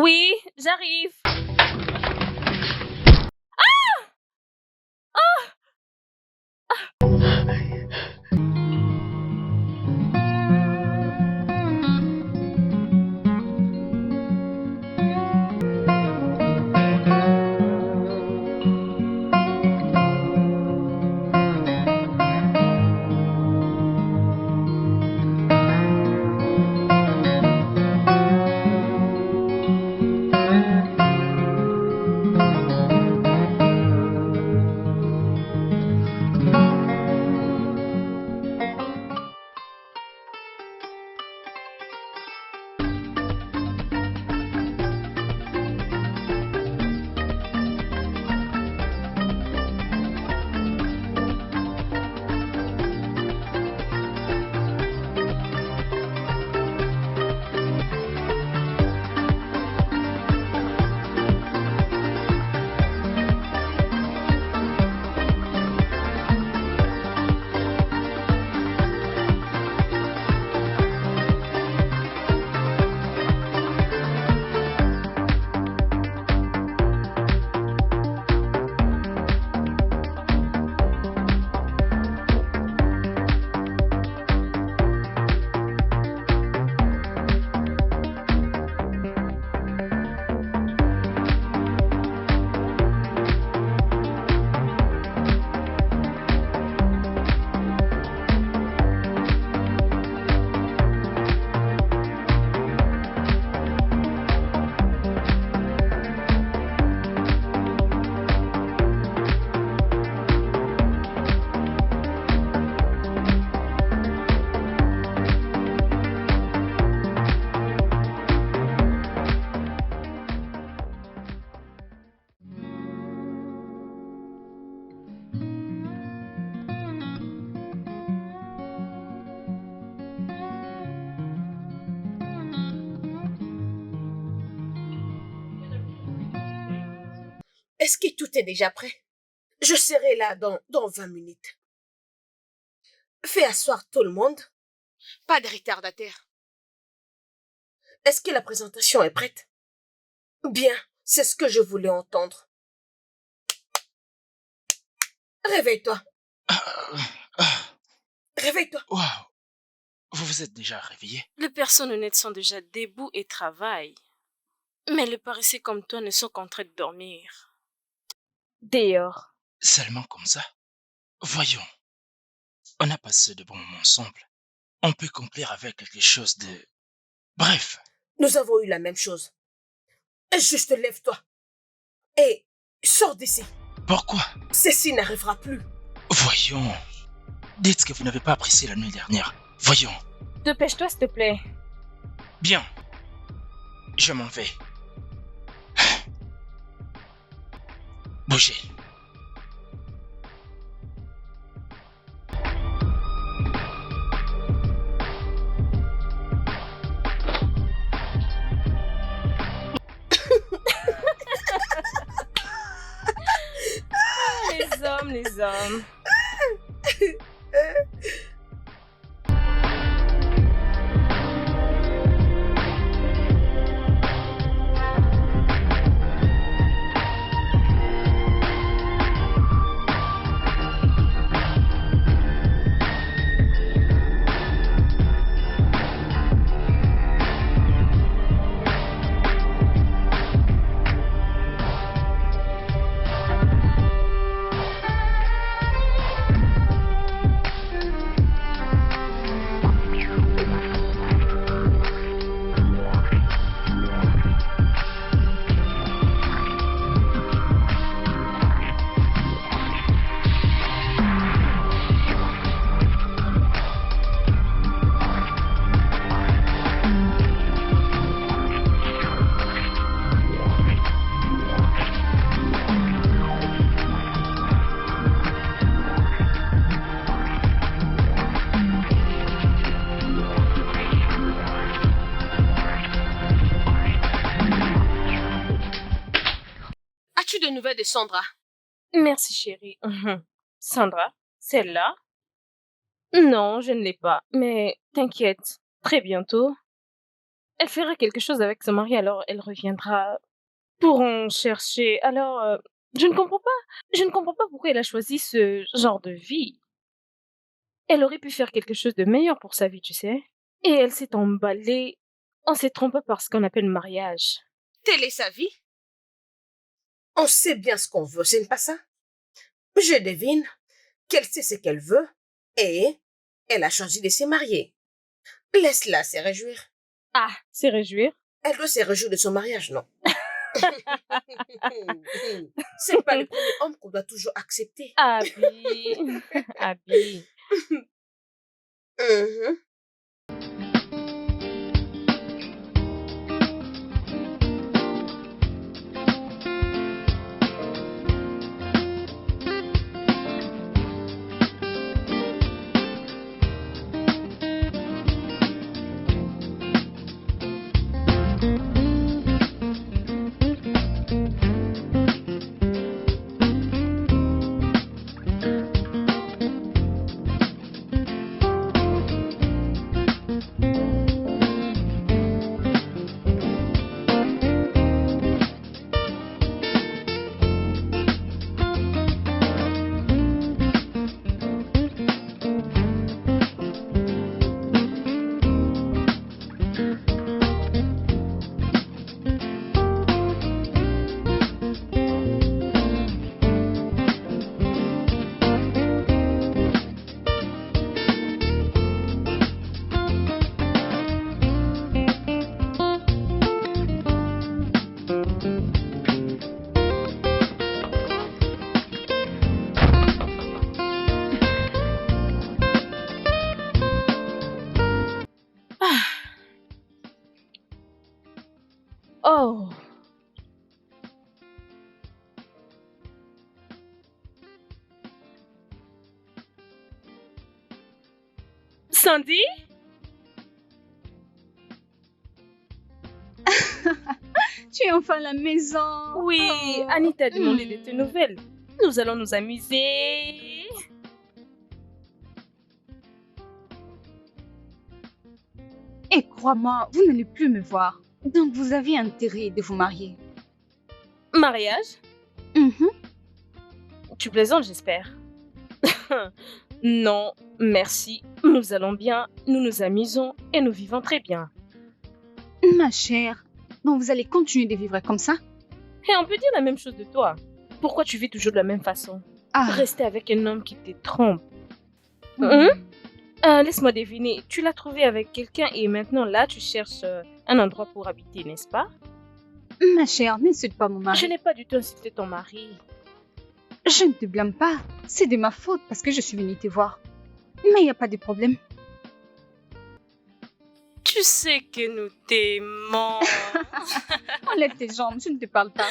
Oui, j'arrive. Est-ce que tout est déjà prêt? Je serai là dans 20 minutes. Fais asseoir tout le monde. Pas de retardataire. Est-ce que la présentation est prête? Bien, c'est ce que je voulais entendre. Réveille-toi. Réveille-toi. Waouh! Vous vous êtes déjà réveillé? Les personnes honnêtes sont déjà debout et travaillent. Mais les paresseux comme toi ne sont qu'en train de dormir. Dehors. Seulement comme ça? Voyons, on a passé de bons moments ensemble. On peut conclure avec quelque chose de... Bref, Nous avons eu la même chose. Juste lève-toi. Et sors d'ici. pourquoi? Ceci n'arrivera plus. Voyons, dites que vous n'avez pas apprécié la nuit dernière. Voyons. Dépêche-toi, s'il te plaît. Bien, je m'en vais. Bougez. Les hommes. As-tu de nouvelles de Sandra? Merci, chérie. Sandra, celle-là? Non, je ne l'ai pas. Mais t'inquiète, très bientôt. Elle fera quelque chose avec son mari, alors elle reviendra pour en chercher. Alors, je ne comprends pas. Je ne comprends pas pourquoi elle a choisi ce genre de vie. Elle aurait pu faire quelque chose de meilleur pour sa vie, tu sais. Et elle s'est emballée en s'est trompée par ce qu'on appelle le mariage. Telle est sa vie. On sait bien ce qu'on veut, c'est pas ça? Je devine qu'elle sait ce qu'elle veut et elle a choisi de se marier. Laisse-la se réjouir. Ah, c'est réjouir. Elle doit se réjouir de son mariage, non? C'est pas le premier homme qu'on doit toujours accepter. Abby. Abby. Mhm. Oh. Sandy? Tu es enfin à la maison. Oui, Oh. Anita a demandé de tes nouvelles. Nous allons nous amuser. Et crois-moi, vous n'allez plus me voir. Donc vous avez intérêt de vous marier. Mariage? Mhm. Tu plaisantes, j'espère. Non, merci. Nous allons bien, nous nous amusons et nous vivons très bien. Ma chère, donc vous allez continuer de vivre comme ça? Et on peut dire la même chose de toi. Pourquoi tu vis toujours de la même façon? Ah. Rester avec un homme qui te trompe. Mhm. Laisse-moi deviner, tu l'as trouvé avec quelqu'un et maintenant là tu cherches un endroit pour habiter, n'est-ce pas? Ma chère, n'insulte pas mon Je mari. n'ai pas du tout insulté ton mari. Je ne te blâme pas. C'est de ma faute parce que je suis venue te voir. Mais il n'y a pas de problème. Tu sais que nous t'aimons. Enlève tes jambes, je ne te parle pas.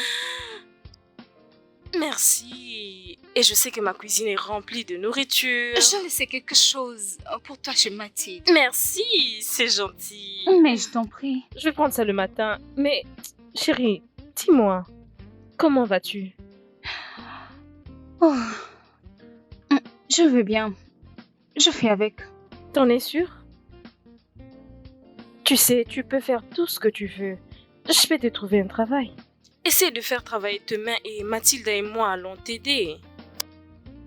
Merci. Et je sais que ma cuisine est remplie de nourriture. Je laissais quelque chose pour toi chez Mathilde. Merci, c'est gentil. Mais je t'en prie. Je vais prendre ça le matin. Mais, chérie, dis-moi, comment vas-tu? Oh. Je veux bien. Je fais avec. T'en es sûre? Tu sais, tu peux faire tout ce que tu veux. Je vais te trouver un travail. Essaie de faire travailler tes mains et Mathilde et moi allons t'aider.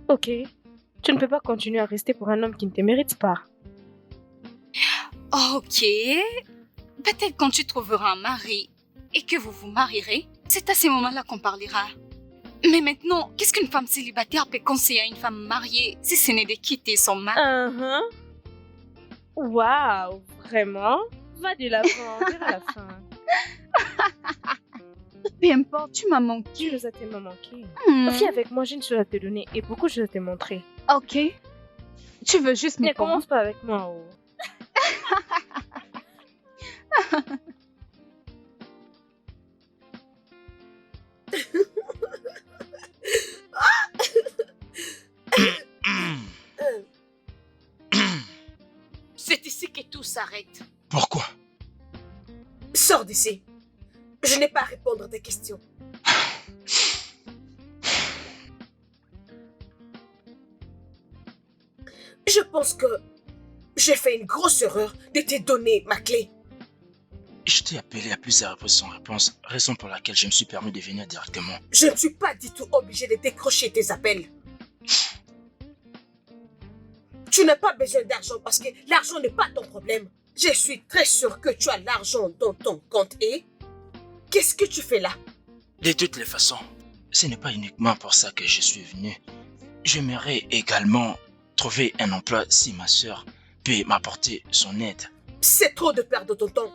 Ok. Tu ne peux pas continuer à rester pour un homme qui ne te mérite pas. Ok. Peut-être quand tu trouveras un mari et que vous vous marierez, c'est à ce moment-là qu'on parlera. Mais maintenant, qu'est-ce qu'une femme célibataire peut conseiller à une femme mariée si ce n'est de quitter son mari? Waouh, vraiment? Va de l'avant, vers la fin. Peu importe, tu m'as manqué. Tu nous as tellement manqué. Hmm. Viens avec moi, j'ai une chose à te donner et beaucoup de choses à te montrer. Ok. Tu veux juste me Ne commence pas avec moi, oh. C'est ici que tout s'arrête. Pourquoi? Sors d'ici. Je n'ai pas à répondre à tes questions. Je pense que j'ai fait une grosse erreur de te donner ma clé. Je t'ai appelé à plusieurs reprises sans réponse, raison pour laquelle je me suis permis de venir directement. Je ne suis pas du tout obligée de décrocher tes appels. Tu n'as pas besoin d'argent parce que l'argent n'est pas ton problème. Je suis très sûre que tu as l'argent dans ton compte et... Qu'est-ce que tu fais là? De toutes les façons, ce n'est pas uniquement pour ça que je suis venu. J'aimerais également trouver un emploi si ma sœur peut m'apporter son aide. C'est trop de perdre ton temps.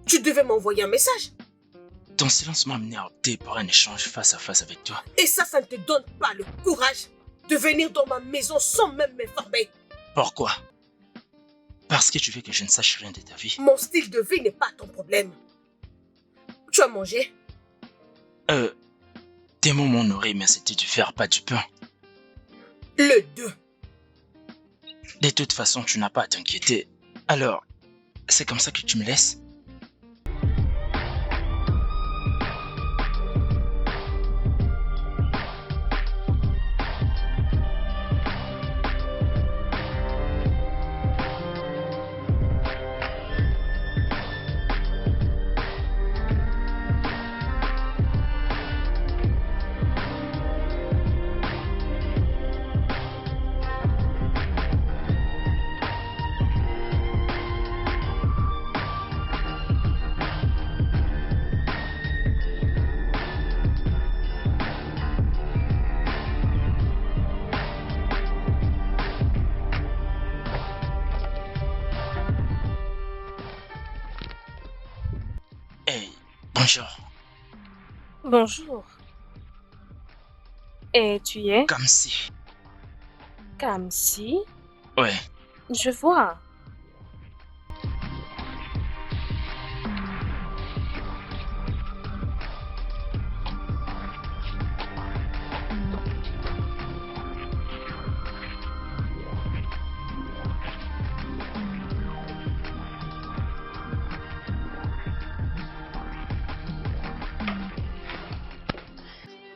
Tu devais m'envoyer un message. Ton silence m'a amené à opter pour un échange face à face avec toi. Et ça ne te donne pas le courage de venir dans ma maison sans même m'informer. Pourquoi? Parce que tu veux que je ne sache rien de ta vie. Mon style de vie n'est pas ton problème. Tu as mangé? Tes mots m'ont nourri, mais c'était du fer, pas du pain. Le 2. De toute façon, tu n'as pas à t'inquiéter. Alors, c'est comme ça que tu me laisses? Hey, bonjour. Bonjour. Et tu es Comme si. Kamsi? Ouais. Je vois.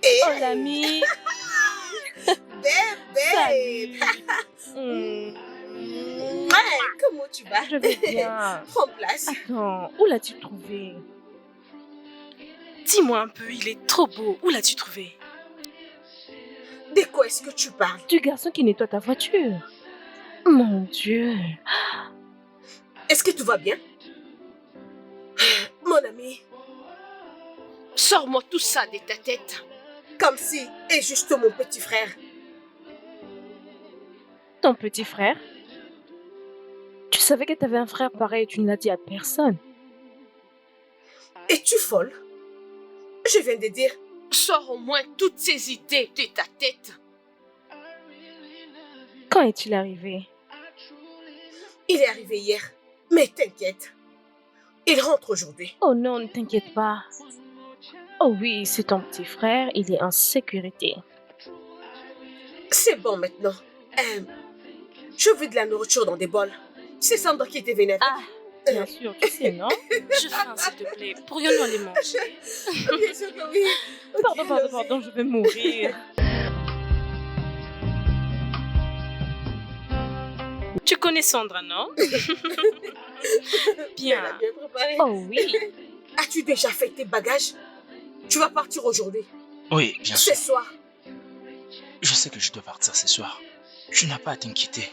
Et Oh l'ami! bébé. Hmm, Ouais, comment tu vas? je vais bien. Prends place. Attends, où l'as-tu trouvé? Dis-moi un peu, il est trop beau. Où l'as-tu trouvé? De quoi est-ce que tu parles? Du garçon qui nettoie ta voiture. Mon Dieu. Est-ce que tout va bien? Mon ami, sors-moi tout ça de ta tête. Comme si est juste mon petit frère. Ton petit frère? Tu savais que tu avais un frère pareil et tu ne l'as dit à personne. Es-tu folle? Je viens de dire, sors au moins toutes ces idées de ta tête. Quand est-il arrivé? Il est arrivé hier, mais t'inquiète. Il rentre aujourd'hui. Oh non, ne t'inquiète pas. Oh oui, c'est ton petit frère, il est en sécurité. C'est bon maintenant. Je veux de la nourriture dans des bols. C'est Sandra qui était vénère. Ah, bien sûr, tu sais, non? Je faim, s'il te plaît. Pourrions-nous aller manger? Bien sûr que oui. Pardon, je vais mourir. Tu connais Sandra, non? Bien. Bien. Bien préparé. Oh oui. As-tu déjà fait tes bagages? Tu vas partir aujourd'hui. Oui, bien sûr. Ce soir. Je sais que je dois partir ce soir. Tu n'as pas à t'inquiéter.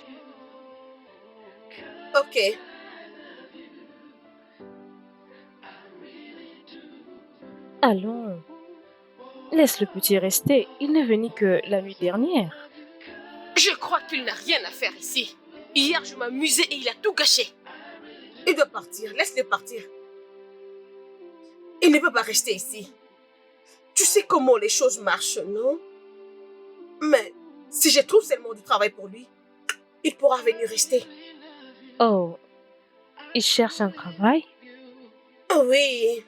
Ok. Allons. Laisse le petit rester. Il n'est venu que la nuit dernière. Je crois qu'il n'a rien à faire ici. Hier, je m'amusais et il a tout gâché. Il doit partir. Laisse-le partir. Il ne peut pas rester ici. Tu sais comment les choses marchent, non? Mais si je trouve seulement du travail pour lui, il pourra venir rester. Oh. Il cherche un travail? Oui.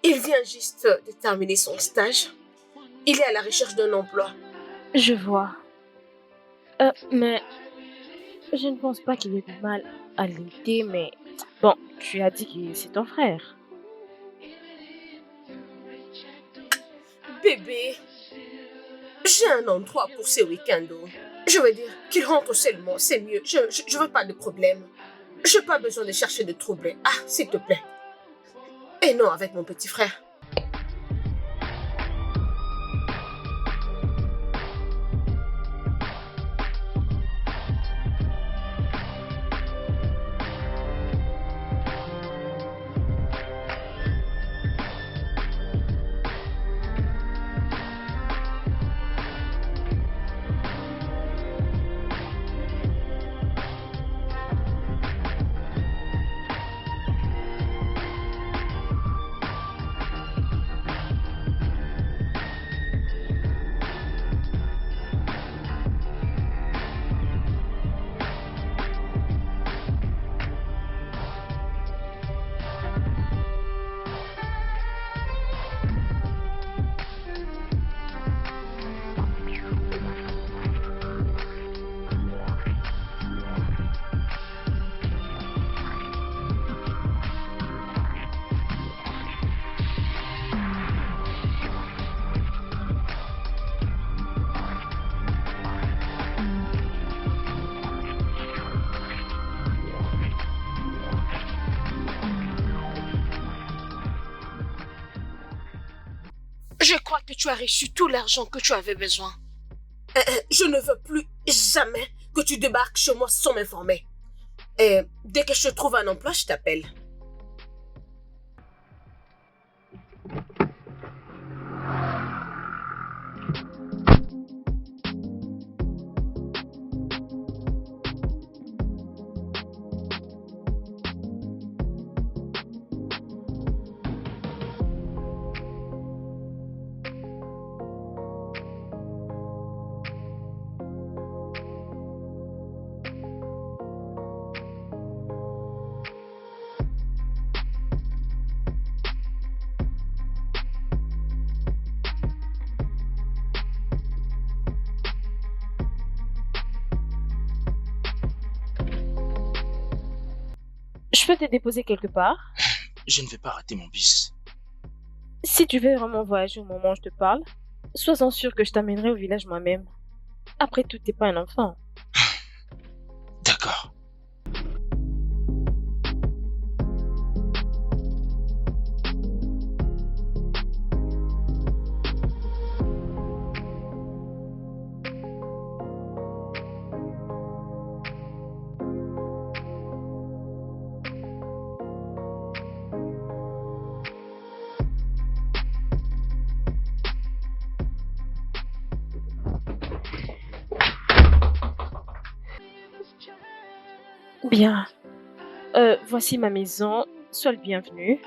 Il vient juste de terminer son stage. Il est à la recherche d'un emploi. Je vois. Mais je ne pense pas qu'il y ait de mal à l'aider, mais bon, tu as dit que c'est ton frère. Bébé, j'ai un endroit pour ce week-end. Je veux dire qu'il rentre seulement, c'est mieux. Je veux pas de problème. J'ai pas besoin de chercher de troubles. Ah, s'il te plaît. Et non avec mon petit frère. Je crois que tu as reçu tout l'argent que tu avais besoin. Je ne veux plus jamais que tu débarques chez moi sans m'informer. Dès que je trouve un emploi, je t'appelle. Je peux te déposer quelque part? Je ne vais pas rater mon bus. Si tu veux vraiment voyager au moment où je te parle, sois-en sûr que je t'amènerai au village moi-même. Après tout, t'es pas un enfant. D'accord. Bien. Voici ma maison. Sois le bienvenu.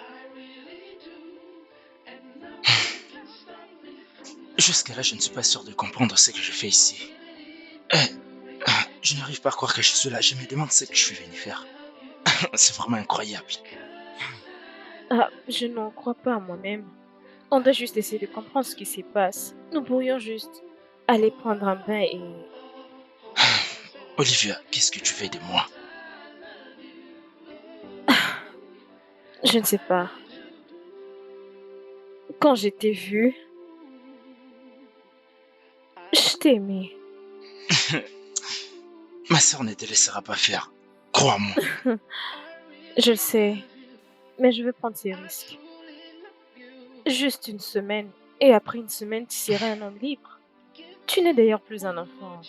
Jusqu'à là, je ne suis pas sûr de comprendre ce que je fais ici. Je n'arrive pas à croire que je suis là. Je me demande ce que je suis venu faire. C'est vraiment incroyable. Ah, je n'en crois pas à moi-même. On doit juste essayer de comprendre ce qui se passe. Nous pourrions juste aller prendre un bain et... Olivia, qu'est-ce que tu veux de moi? Je ne sais pas. Quand je t'ai vu, je t'ai aimé. Ma sœur ne te laissera pas faire. Crois-moi. Je le sais, mais je veux prendre ces risques. Juste une semaine, et après une semaine, tu seras un homme libre. Tu n'es d'ailleurs plus un enfant.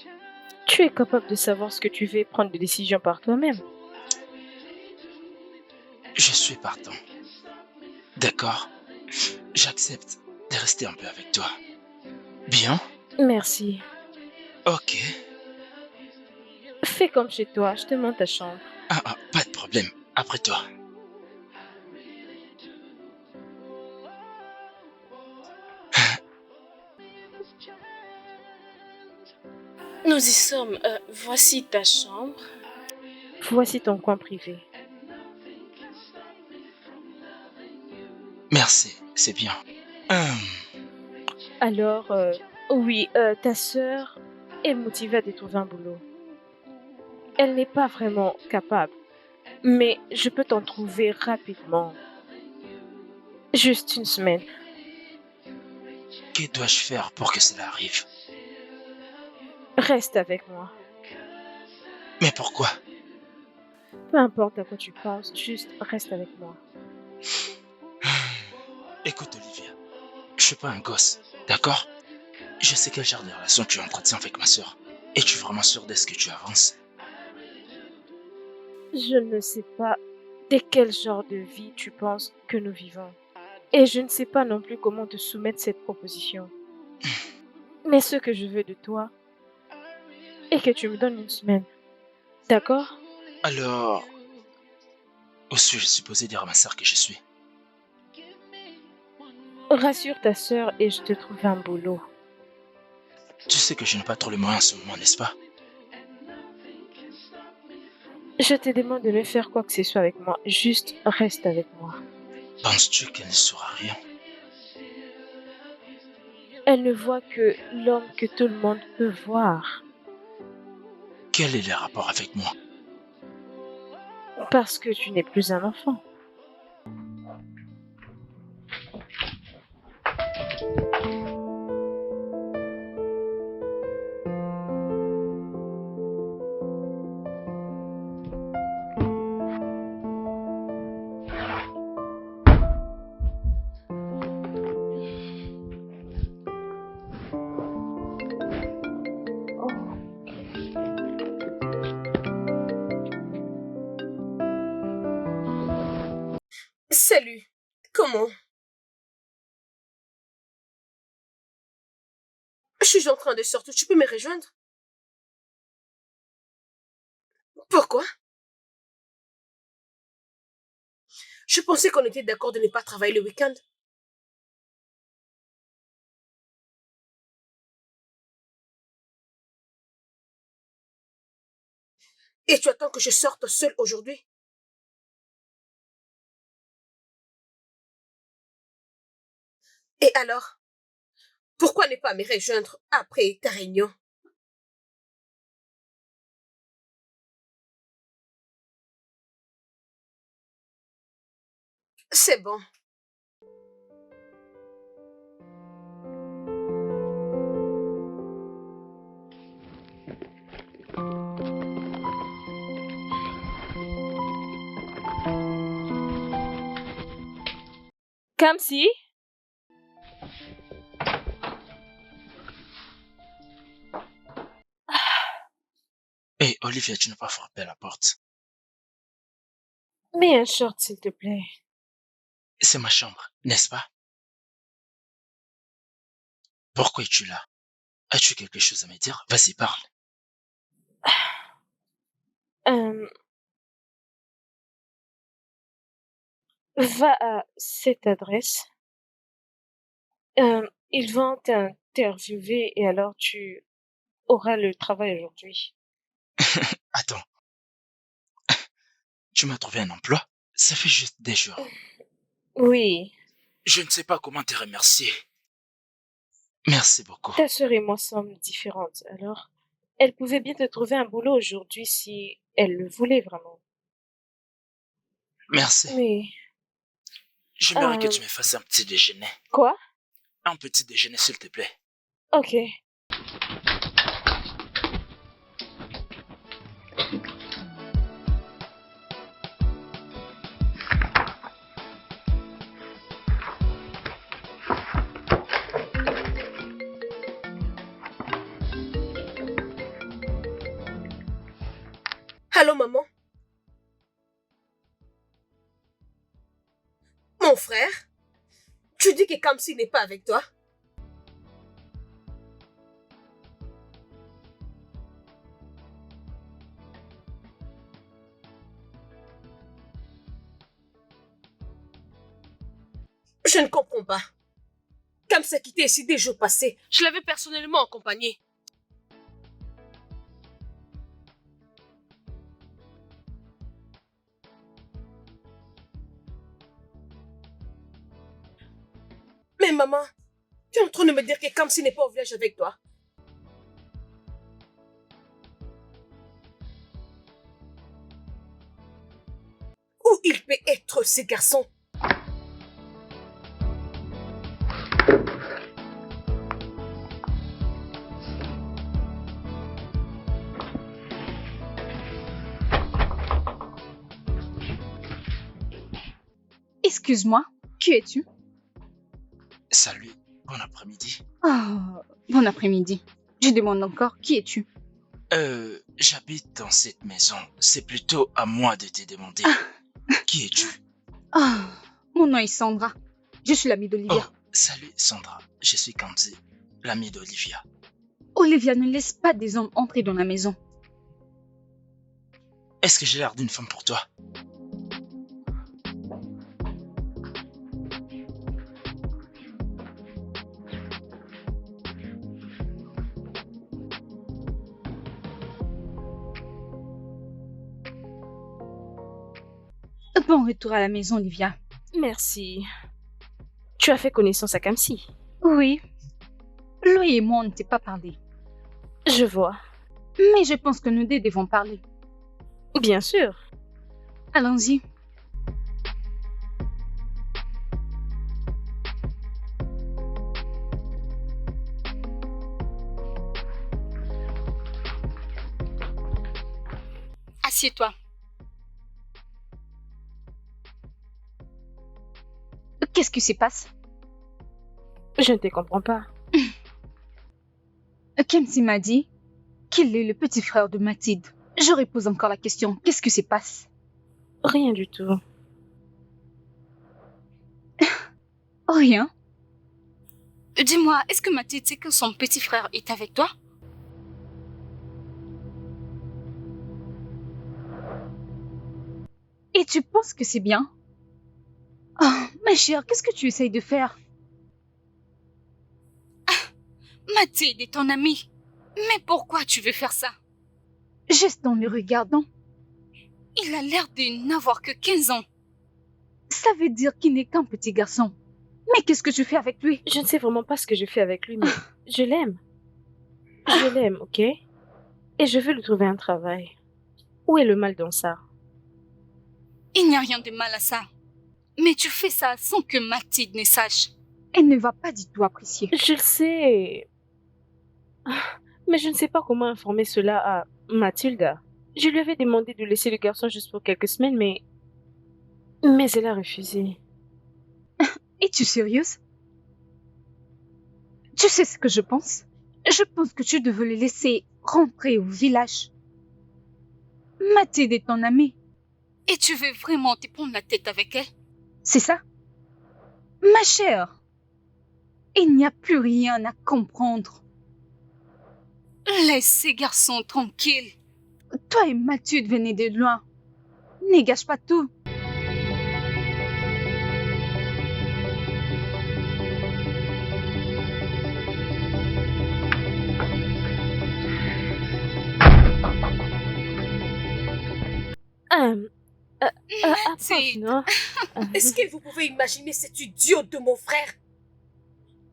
Tu es capable de savoir ce que tu veux et prendre des décisions par toi-même. Je suis partant. D'accord? J'accepte de rester un peu avec toi. Bien? Merci. Ok. Fais comme chez toi, je te montre ta chambre. Pas de problème. Après toi. Nous y sommes. Voici ta chambre. Voici ton coin privé. Merci, c'est bien. Alors, oui, ta sœur est motivée à te trouver un boulot. Elle n'est pas vraiment capable, mais je peux t'en trouver rapidement. Juste une semaine. Que dois-je faire pour que cela arrive? Reste avec moi. Mais pourquoi? Peu importe à quoi tu penses, juste reste avec moi. Écoute, Olivia, je suis pas un gosse, d'accord? Je sais quel genre de relation tu entretiens avec ma sœur. Es-tu vraiment sûr de ce que tu avances? Je ne sais pas de quel genre de vie tu penses que nous vivons. Et je ne sais pas non plus comment te soumettre cette proposition. Mais ce que je veux de toi est que tu me donnes une semaine. D'accord? Alors, où suis-je supposé dire à ma sœur que je suis? Rassure ta sœur et je te trouve un boulot. Tu sais que je n'ai pas trop les moyens en ce moment, n'est-ce pas? Je te demande de ne faire quoi que ce soit avec moi. Juste reste avec moi. Penses-tu qu'elle ne saura rien? Elle ne voit que l'homme que tout le monde peut voir. Quel est le rapport avec moi? Parce que tu n'es plus un enfant. Salut. Comment? Je suis en train de sortir. Tu peux me rejoindre? Pourquoi? Je pensais qu'on était d'accord de ne pas travailler le week-end. Et tu attends que je sorte seule aujourd'hui? Et alors? Pourquoi ne pas me rejoindre après ta réunion? C'est bon. Kamsi? Hé, Olivia, tu n'as pas frappé à la porte. Mets un short, s'il te plaît. C'est ma chambre, n'est-ce pas? Pourquoi es-tu là? As-tu quelque chose à me dire? Vas-y, parle. Euh, Va à cette adresse. Ils vont t'interviewer et alors tu auras le travail aujourd'hui. Attends, tu m'as trouvé un emploi? Ça fait juste des jours. Oui, Je ne sais pas comment te remercier. Merci beaucoup. ta sœur et moi sommes différentes, alors elle pouvait bien te trouver un boulot aujourd'hui si elle le voulait vraiment. Merci. Mais, J'aimerais que euh, tu me fasses un petit déjeuner. quoi? Un petit déjeuner, s'il te plaît. Ok. Allô, maman? Mon frère? Tu dis que Kamsi n'est pas avec toi? Je ne comprends pas. Kamsi a quitté ici des jours passés. Je l'avais personnellement accompagné. Mais maman, tu es en train de me dire que Kamsi n'est pas au village avec toi? Où il peut être, ce garçon? Excuse-moi, qui es-tu? Salut, bon après-midi. Ah, bon après-midi. Je demande encore, qui es-tu? J'habite dans cette maison. C'est plutôt à moi de te demander. Qui es-tu? Ah, mon nom est Sandra. Je suis l'amie Oh, d'Olivia. salut Sandra, je suis Candy, l'amie d'Olivia. Olivia ne laisse pas des hommes entrer dans la maison. Est-ce que j'ai l'air d'une femme pour toi? Bon retour à la maison, Olivia. Merci. Tu as fait connaissance à Kamsi. Oui, lui et moi, on ne s'est pas parlé. Je vois. Mais je pense que nous deux devons parler. Bien sûr. Allons-y. Assieds-toi. Qu'est-ce qui se passe? Je ne te comprends pas. Kamsi m'a dit qu'il est le petit frère de Mathilde. Je repose encore la question. Qu'est-ce qui se passe? Rien du tout. Rien. Dis-moi, est-ce que Mathilde sait que son petit frère est avec toi? Et tu penses que c'est bien? Oh, ma chère, qu'est-ce que tu essayes de faire? Mathilde est ton amie. Mais pourquoi tu veux faire ça? Juste en le regardant. Il a l'air de n'avoir que 15 ans. Ça veut dire qu'il n'est qu'un petit garçon. Mais qu'est-ce que tu fais avec lui? Je ne sais vraiment pas ce que je fais avec lui, mais je l'aime. Je l'aime, ok? Et je veux lui trouver un travail. Où est le mal dans ça? Il n'y a rien de mal à ça. Mais tu fais ça sans que Mathilde ne sache. Elle ne va pas du tout apprécier. Je le sais. Mais je ne sais pas comment informer cela à Mathilda. Je lui avais demandé de laisser le garçon juste pour quelques semaines, mais elle a refusé. Es-tu sérieuse? Tu sais ce que je pense? Je pense que tu devais le laisser rentrer au village. Mathilde est ton amie. Et tu veux vraiment te prendre la tête avec elle? C'est ça? Ma chère, il n'y a plus rien à comprendre. Laisse ces garçons tranquilles. Toi et Mathilde venez de loin. Ne gâche pas tout. Approche, non? Est-ce que vous pouvez imaginer cet idiot de mon frère?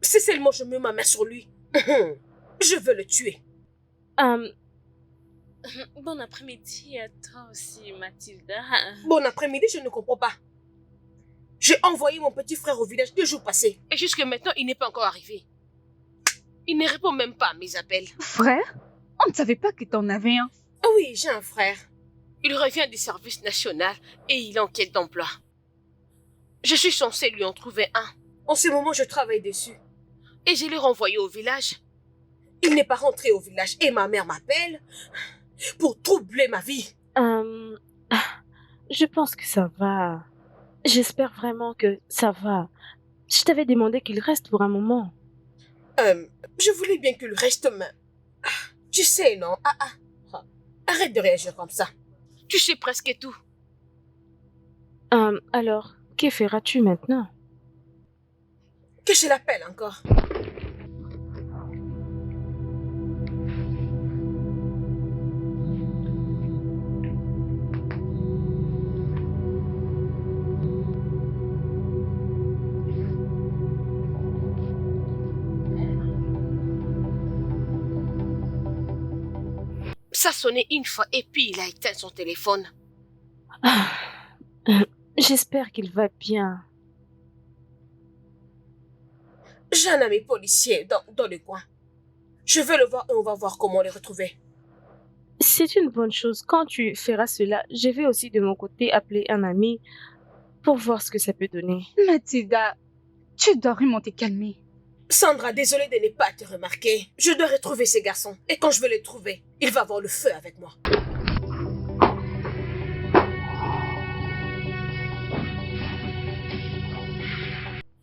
Si seulement je mets ma main sur lui, je veux le tuer. Bon après-midi à toi aussi, Mathilda. Bon après-midi, je ne comprends pas. J'ai envoyé mon petit frère au village 2 jours passés. Et jusque maintenant, il n'est pas encore arrivé. Il ne répond même pas à mes appels. Frère? On ne savait pas que t'en avais un. Oui, j'ai un frère. Il revient du service national et il est en quête d'emploi. Je suis censée lui en trouver un. En ce moment, je travaille dessus. Et je l'ai renvoyé au village. Il n'est pas rentré au village et ma mère m'appelle pour troubler ma vie. Je pense que ça va. J'espère vraiment que ça va. Je t'avais demandé qu'il reste pour un moment. Je voulais bien qu'il reste, mais... Tu sais, non? Arrête de réagir comme ça. Tu sais presque tout. Alors, que feras-tu maintenant? Que je l'appelle encore. Ça sonnait une fois et puis il a éteint son téléphone. J'espère qu'il va bien. J'ai un ami policier dans le coin. Je vais le voir et on va voir comment le retrouver. C'est une bonne chose. Quand tu feras cela, je vais aussi de mon côté appeler un ami pour voir ce que ça peut donner. Mathilda, Tu dois vraiment te calmer. Sandra, désolée de ne pas te remarquer. Je dois retrouver ces garçons. Et quand je vais les trouver, il va avoir le feu avec moi.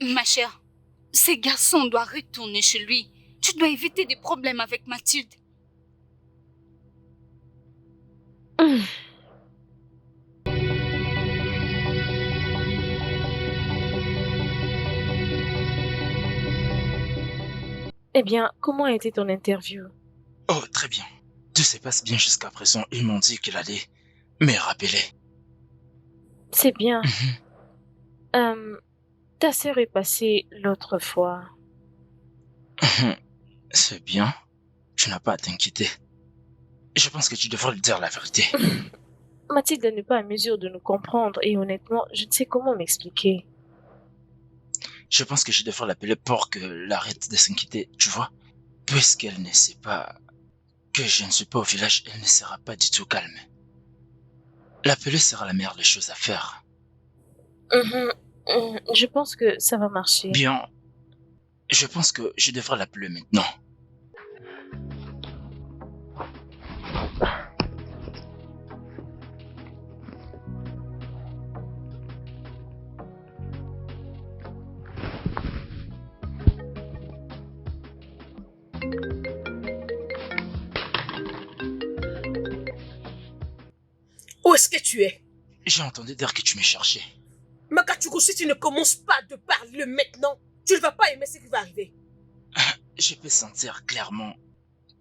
Ma chère, ces garçons doivent retourner chez lui. Tu dois éviter des problèmes avec Mathilde. Eh bien, comment a été ton interview? Oh, très bien. Tout se passe bien jusqu'à présent. Ils m'ont dit qu'il allait me rappeler. C'est bien. Mhm. Ta sœur est passée l'autre fois. C'est bien. Tu n'as pas à t'inquiéter. Je pense que tu devrais lui dire la vérité. Mathilde n'est pas à mesure de nous comprendre et honnêtement, je ne sais comment m'expliquer. Je pense que je devrais l'appeler pour qu'elle arrête de s'inquiéter, tu vois. Puisqu'elle ne sait pas que je ne suis pas au village, elle ne sera pas du tout calme. L'appeler sera la meilleure des choses à faire. Je pense que ça va marcher. Bien, je pense que je devrais l'appeler maintenant. Où est-ce que tu es? J'ai entendu dire que tu me cherchais. Makachukwu, si tu ne commences pas de parler maintenant, tu ne vas pas aimer ce qui va arriver. Je peux sentir clairement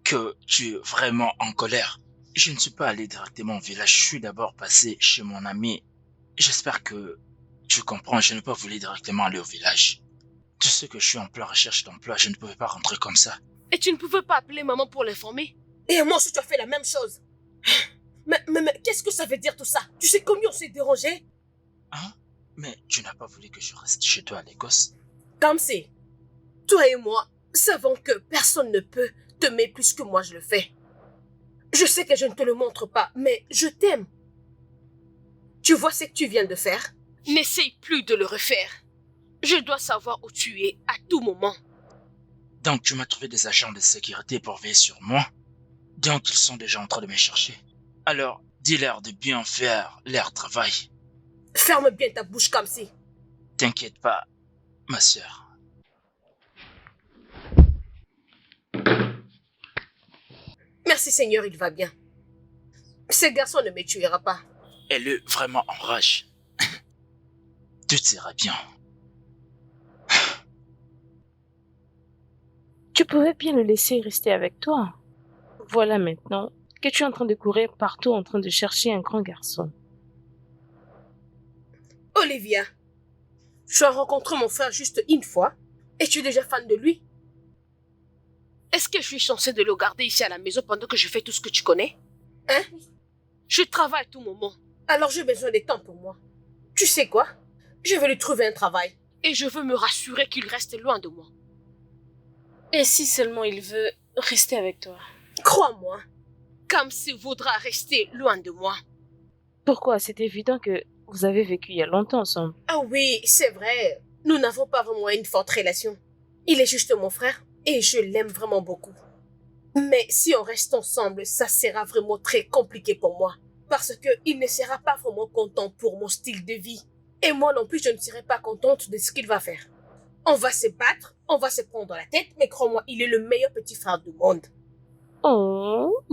que tu es vraiment en colère. Je ne suis pas allé directement au village, je suis d'abord passé chez mon ami. J'espère que tu comprends, je n'ai pas voulu directement aller au village. Tu sais que je suis en pleine recherche d'emploi, je ne pouvais pas rentrer comme ça. Et tu ne pouvais pas appeler maman pour l'informer? Et moi aussi, tu as fait la même chose. Mais qu'est-ce que ça veut dire tout ça? Tu sais combien on s'est dérangé? Hein? Mais tu n'as pas voulu que je reste chez toi à l'Écosse? Kamsi, toi et moi savons que personne ne peut t'aimer plus que moi je le fais. Je sais que je ne te le montre pas, mais je t'aime. Tu vois ce que tu viens de faire? N'essaye plus de le refaire. Je dois savoir où tu es à tout moment. Donc tu m'as trouvé des agents de sécurité pour veiller sur moi? Donc ils sont déjà en train de me chercher. Alors, dis-leur de bien faire leur travail. Ferme bien ta bouche, Kamsi. T'inquiète pas, ma sœur. Merci Seigneur, il va bien. Ce garçon ne me tuera pas. Elle est vraiment en rage. Tout ira bien. Tu pouvais bien le laisser rester avec toi. Voilà maintenant que tu es en train de courir partout en train de chercher un grand garçon. Olivia, tu as rencontré mon frère juste une fois et tu es déjà fan de lui? Est-ce que je suis censée de le garder ici à la maison pendant que je fais tout ce que tu connais? Hein? Je travaille à tout moment. Alors j'ai besoin de temps pour moi. Tu sais quoi? Je vais lui trouver un travail. Et je veux me rassurer qu'il reste loin de moi. Et si seulement il veut rester avec toi? Crois-moi, Kamsi voudra rester loin de moi. Pourquoi? C'est évident que vous avez vécu il y a longtemps ensemble. Ah oui, c'est vrai. Nous n'avons pas vraiment une forte relation. Il est juste mon frère et je l'aime vraiment beaucoup. Mais si on reste ensemble, ça sera vraiment très compliqué pour moi. Parce qu'il ne sera pas vraiment content pour mon style de vie. Et moi non plus, je ne serai pas contente de ce qu'il va faire. On va se battre, on va se prendre la tête, mais crois-moi, il est le meilleur petit frère du monde. Oh.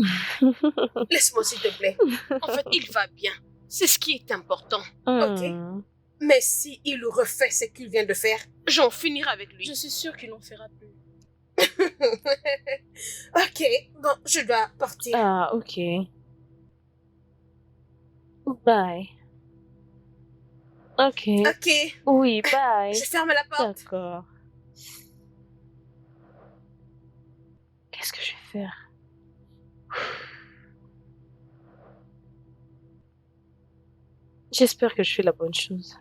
Laisse-moi s'il te plaît. En fait, il va bien. C'est ce qui est important. Ok? Hmm. Mais si il refait ce qu'il vient de faire, j'en finirai avec lui. Je suis sûre qu'il n'en fera plus. Ok, bon, je dois partir. Ah, ok. Bye. Ok. Ok, Oui, bye. je ferme la porte. D'accord. Qu'est-ce que je vais faire? J'espère que je fais la bonne chose.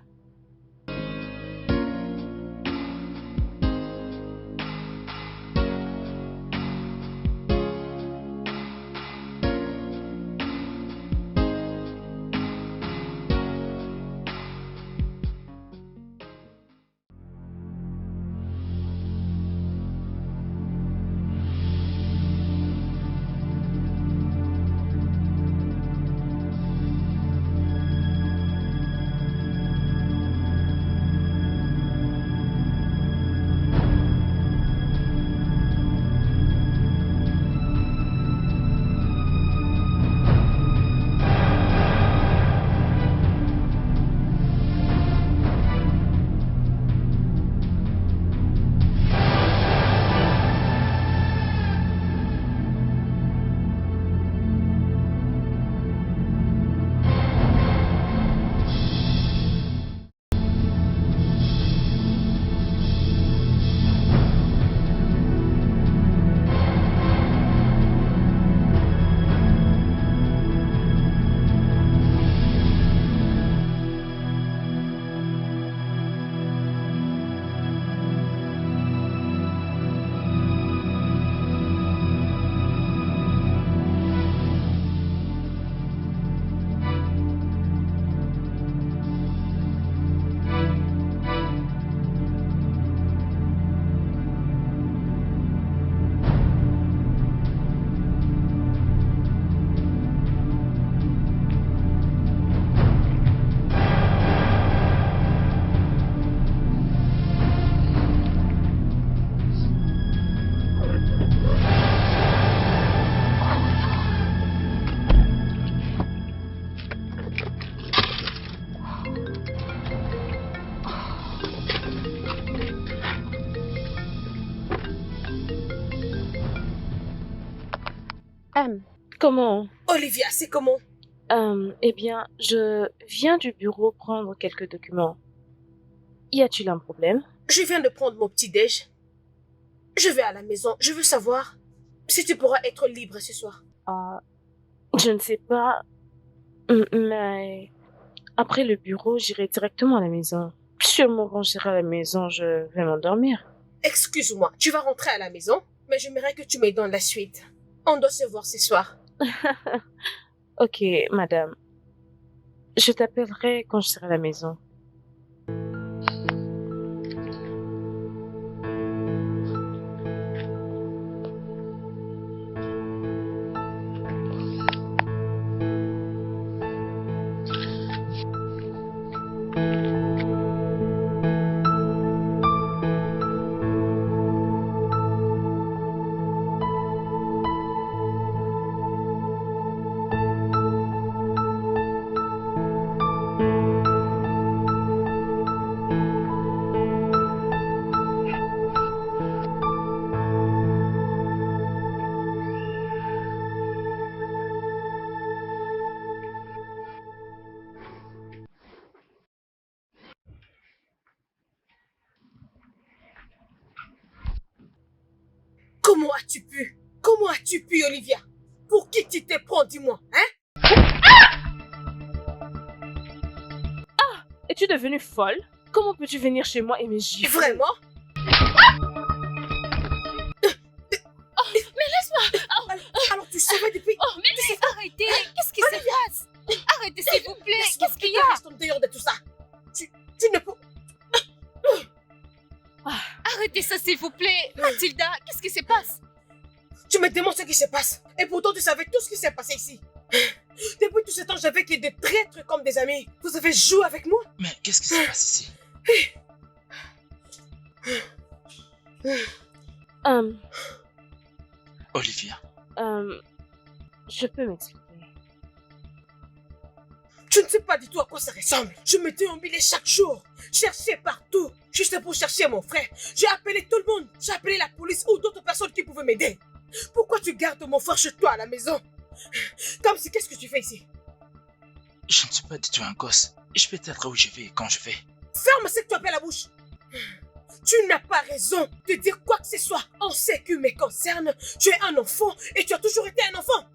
Comment? Olivia, c'est comment? Eh bien, je viens du bureau prendre quelques documents. Y a-t-il un problème? Je viens de prendre mon petit-déj. Je vais à la maison. Je veux savoir si tu pourras être libre ce soir. Je ne sais pas, mais après le bureau, j'irai directement à la maison. Seulement quand j'irai à la maison, je vais m'endormir. Excuse-moi, tu vas rentrer à la maison, mais j'aimerais que tu me donnes la suite. On doit se voir ce soir. Ok, madame. Je t'appellerai quand je serai à la maison. Comment as-tu pu? Comment as-tu pu, Olivia? Pour qui tu te prends, dis-moi, hein? Es-tu devenue folle? Comment peux-tu venir chez moi et me gifler? Vraiment? Mais laisse-moi. Alors tu savais depuis... Oh, mais arrêtez. Qu'est-ce qui se passe? Arrêtez, s'il vous plaît. Laisse-moi Qu'est-ce qu'il y que a? tu restes en dehors de tout ça. Tu ne peux... Arrêtez ça, s'il vous plaît. Mathilda, qu'est-ce qui se passe? Tu me demandes ce qui se passe. Et pourtant, tu savais tout ce qui s'est passé ici. Depuis tout ce temps, j'avais que des traîtres comme des amis. Vous avez joué avec moi. Mais qu'est-ce qui se passe ici? Olivia, Je peux m'expliquer. Tu ne sais pas du tout à quoi ça ressemble. Je me déambulais chaque jour. Cherchais partout. Juste pour chercher mon frère. J'ai appelé tout le monde. J'ai appelé la police ou d'autres personnes qui pouvaient m'aider. Pourquoi tu gardes mon frère chez toi à la maison? Comme si, qu'est-ce que tu fais ici? je ne suis pas du tout un gosse. Je peux être où je vais et quand je vais. Ferme ce que tu appelles la bouche. Tu n'as pas raison de dire quoi que ce soit en ce qui me concerne. Tu es un enfant et tu as toujours été un enfant.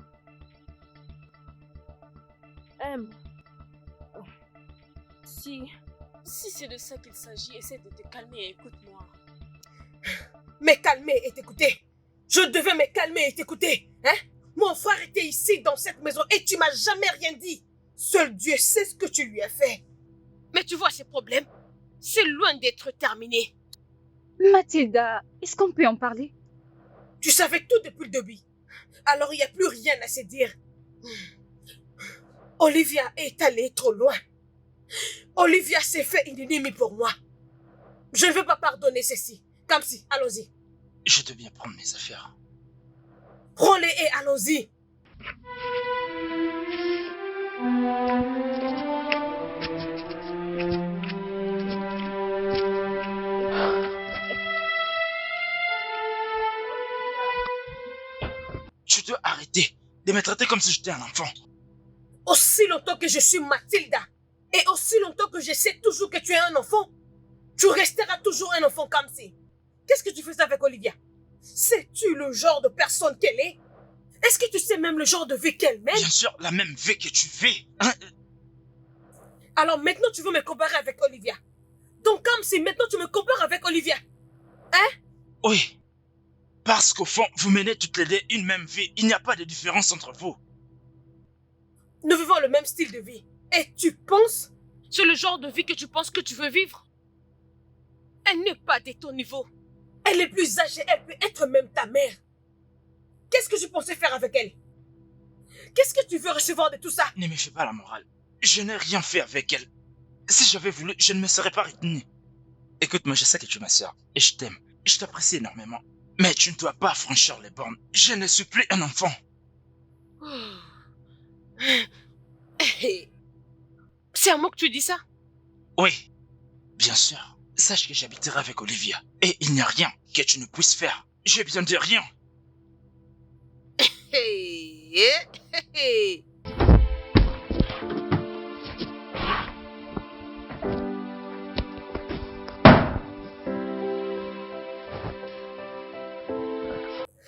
Si c'est de ça qu'il s'agit, essaie de te calmer et écoute-moi. Me calmer et t'écouter. Je devais me calmer et t'écouter. Hein? Mon frère était ici dans cette maison et tu m'as jamais rien dit. Seul Dieu sait ce que tu lui as fait. Mais tu vois ces problèmes, c'est loin d'être terminé. Mathilda, est-ce qu'on peut en parler? Tu savais tout depuis le début. Alors il n'y a plus rien à se dire. Olivia est allée trop loin. Olivia s'est fait une ennemie pour moi. Je ne veux pas pardonner ceci. Comme si, allons-y. Je dois bien prendre mes affaires. Prends-les et allons-y. Tu dois arrêter de me traiter comme si j'étais un enfant. Aussi longtemps que je suis Mathilda, et aussi longtemps que je sais toujours que tu es un enfant, tu resteras toujours un enfant comme si. Qu'est-ce que tu faisais avec Olivia? Sais-tu le genre de personne qu'elle est? Est-ce que tu sais même le genre de vie qu'elle mène? Bien sûr, la même vie que tu vis. Hein? Alors maintenant tu veux me comparer avec Olivia. Donc comme si maintenant tu me compares avec Olivia. Hein? Oui. Parce qu'au fond, vous menez toutes les deux une même vie. Il n'y a pas de différence entre vous. Nous vivons le même style de vie. Et tu penses? C'est le genre de vie que tu penses que tu veux vivre? Elle n'est pas de ton niveau. Elle est plus âgée, elle peut être même ta mère. Qu'est-ce que je pensais faire avec elle? Qu'est-ce que tu veux recevoir de tout ça? Ne me fais pas la morale. Je n'ai rien fait avec elle. Si j'avais voulu, je ne me serais pas retenu. Écoute-moi, je sais que tu es ma soeur. Et je t'aime. Je t'apprécie énormément. Mais tu ne dois pas franchir les bornes. Je ne suis plus un enfant. C'est à moi que tu dis ça? Oui, bien sûr. Sache que j'habiterai avec Olivia. Et il n'y a rien que tu ne puisses faire. J'ai besoin de rien. Hey, hey, hey.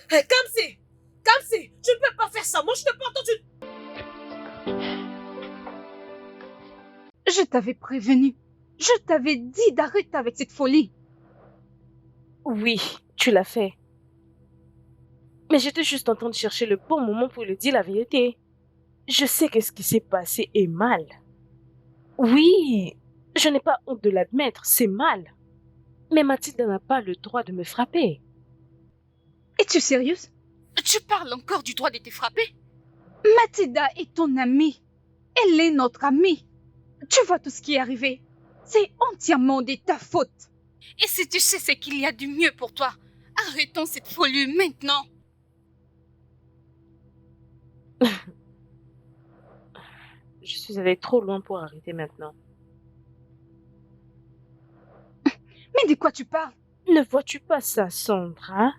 Hey, Kamsi, tu ne peux pas faire ça. Moi, je te pas entendu. Je t'avais prévenu. Je t'avais dit d'arrêter avec cette folie. Oui, tu l'as fait. Mais j'étais juste en train de chercher le bon moment pour lui dire la vérité. Je sais que ce qui s'est passé est mal. Oui, je n'ai pas honte de l'admettre, c'est mal. Mais Mathilde n'a pas le droit de me frapper. Es-tu sérieuse? Tu parles encore du droit de te frapper? Mathilda est ton amie. Elle est notre amie. Tu vois tout ce qui est arrivé. C'est entièrement de ta faute. Et si tu sais ce qu'il y a du mieux pour toi, arrêtons cette folie maintenant. Je suis allée trop loin pour arrêter maintenant. Mais de quoi tu parles? Ne vois-tu pas ça, Sandra?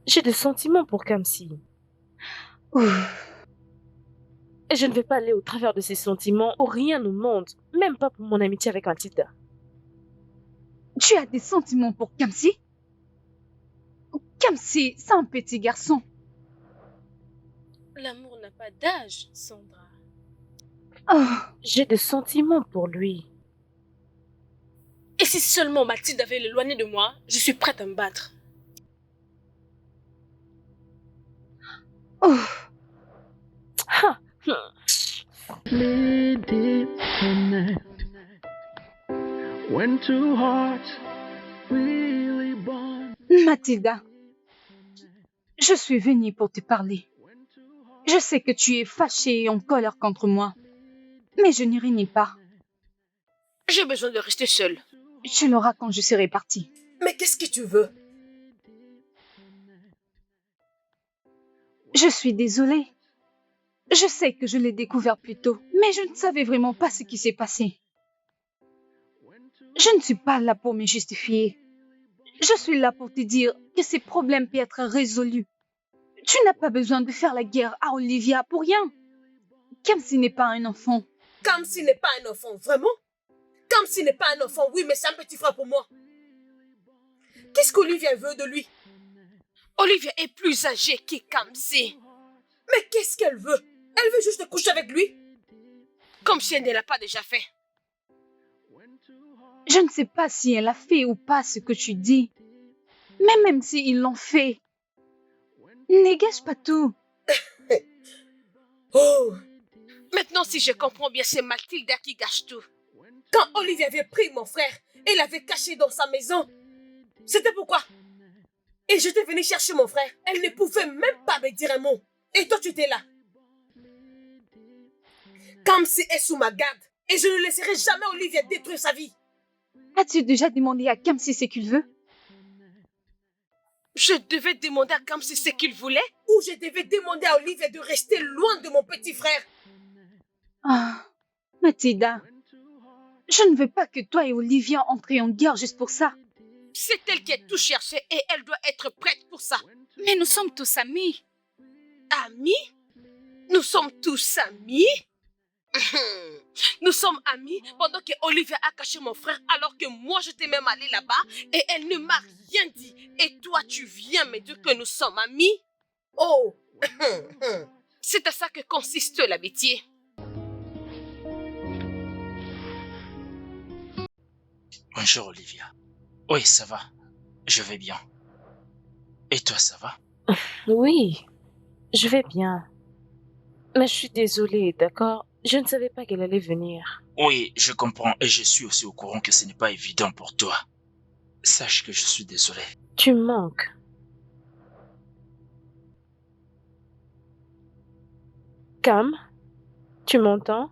J'ai des sentiments pour Kamsi. Et je ne vais pas aller au travers de ces sentiments pour rien au monde, même pas pour mon amitié avec Mathilda. Tu as des sentiments pour Kamsi? Kamsi, c'est un petit garçon. L'amour n'a pas d'âge, Sandra. Oh, J'ai des sentiments pour lui. Et si seulement Mathilde avait l'éloigné de moi, je suis prête à me battre. oh. Ha! Deep connect when two hearts really bond. Mathilda, je suis venue pour te parler. Je sais que tu es fâchée et en colère contre moi, mais je n'y renie pas. J'ai besoin de rester seule. Tu l'auras quand je serai partie. Mais qu'est-ce que tu veux? Je suis désolée. Je sais que je l'ai découvert plus tôt, mais je ne savais vraiment pas ce qui s'est passé. Je ne suis pas là pour me justifier. Je suis là pour te dire que ces problèmes peuvent être résolus. Tu n'as pas besoin de faire la guerre à Olivia pour rien. Kamsi n'est pas un enfant. Kamsi n'est pas un enfant, vraiment? Kamsi n'est pas un enfant, oui, mais c'est un petit frère pour moi. Qu'est-ce qu'Olivia veut de lui? Olivia est plus âgée que Kamsi. Mais qu'est-ce qu'elle veut? Elle veut juste coucher avec lui? Comme si elle ne l'a pas déjà fait. Je ne sais pas si elle a fait ou pas ce que tu dis. Mais même s'ils l'ont fait, ne gâche pas tout. Oh! Maintenant, si je comprends bien, c'est Mathilda qui gâche tout. Quand Olivia avait pris mon frère et l'avait caché dans sa maison, c'était pourquoi? Et j'étais venue chercher mon frère. Elle ne pouvait même pas me dire un mot. Et toi, tu étais là. Kamsi est sous ma garde. Et je ne laisserai jamais Olivia détruire sa vie. As-tu déjà demandé à Kamsi ce qu'il veut? Je devais demander à Kamsi ce qu'il voulait ou je devais demander à Olivia de rester loin de mon petit frère? Ah, Mathilda, je ne veux pas que toi et Olivia entrez en guerre juste pour ça. C'est elle qui a tout cherché et elle doit être prête pour ça. Mais nous sommes tous amis. Amis? Nous sommes tous amis? Nous sommes amis pendant que Olivia a caché mon frère alors que moi j'étais même allée là-bas et elle ne m'a rien dit. Et toi tu viens me dire que nous sommes amis? Oh! C'est à ça que consiste l'amitié. Bonjour Olivia. Oui, ça va. Je vais bien. Et toi, ça va? Oui, je vais bien. Mais je suis désolée, d'accord? Je ne savais pas qu'elle allait venir. Oui, je comprends et je suis aussi au courant que ce n'est pas évident pour toi. Sache que je suis désolé. Tu me manques. Cam, tu m'entends?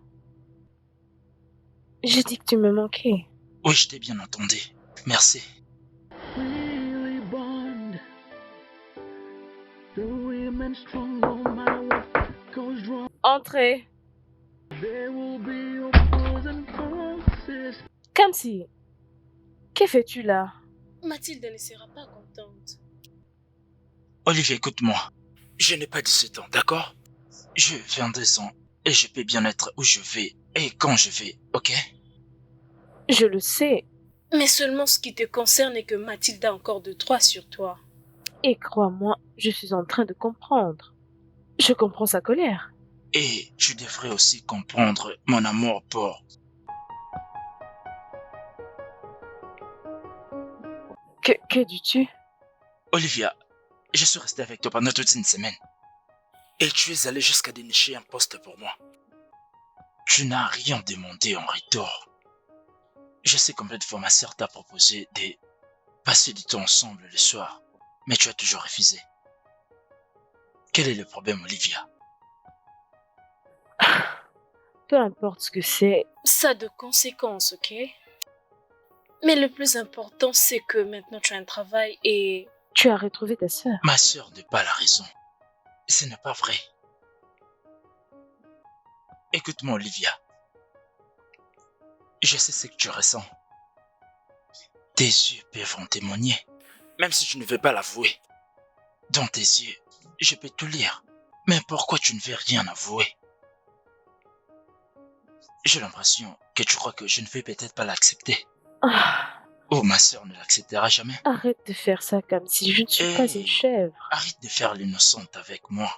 J'ai dit que tu me manquais. Oui, je t'ai bien entendu. Merci. Really bond. The women strong no matter what goes wrong. Entrez. There will be opposing forces. Kamsi, que fais-tu là? Mathilde ne sera pas contente. Olivier, écoute-moi. Je n'ai pas 17 ans, d'accord? Je viens 2 ans et je peux bien être où je vais et quand je vais, ok? Je le sais, Mais seulement ce qui te concerne est que Mathilde a encore de droits sur toi. et crois-moi, je suis en train de comprendre. Je comprends sa colère. Et tu devrais aussi comprendre mon amour pour... Que dis-tu? Olivia, je suis resté avec toi pendant toute une semaine. Et tu es allé jusqu'à dénicher un poste pour moi. Tu n'as rien demandé en retour. Je sais combien de fois ma sœur t'a proposé de passer du temps ensemble le soir, mais tu as toujours refusé. Quel est le problème, Olivia? Peu importe ce que c'est, Ça a de conséquences, ok? Mais le plus important, c'est que maintenant tu as un travail et... tu as retrouvé ta sœur. Ma sœur n'a pas la raison. Ce n'est pas vrai. Écoute-moi, Olivia. Je sais ce que tu ressens. Tes yeux peuvent en témoigner, même si tu ne veux pas l'avouer. Dans tes yeux, je peux tout lire. Mais pourquoi tu ne veux rien avouer? J'ai l'impression que tu crois que je ne vais peut-être pas l'accepter. Ah, Oh, ma sœur ne l'acceptera jamais. arrête de faire ça comme si je ne suis pas une chèvre. Arrête de faire l'innocente avec moi.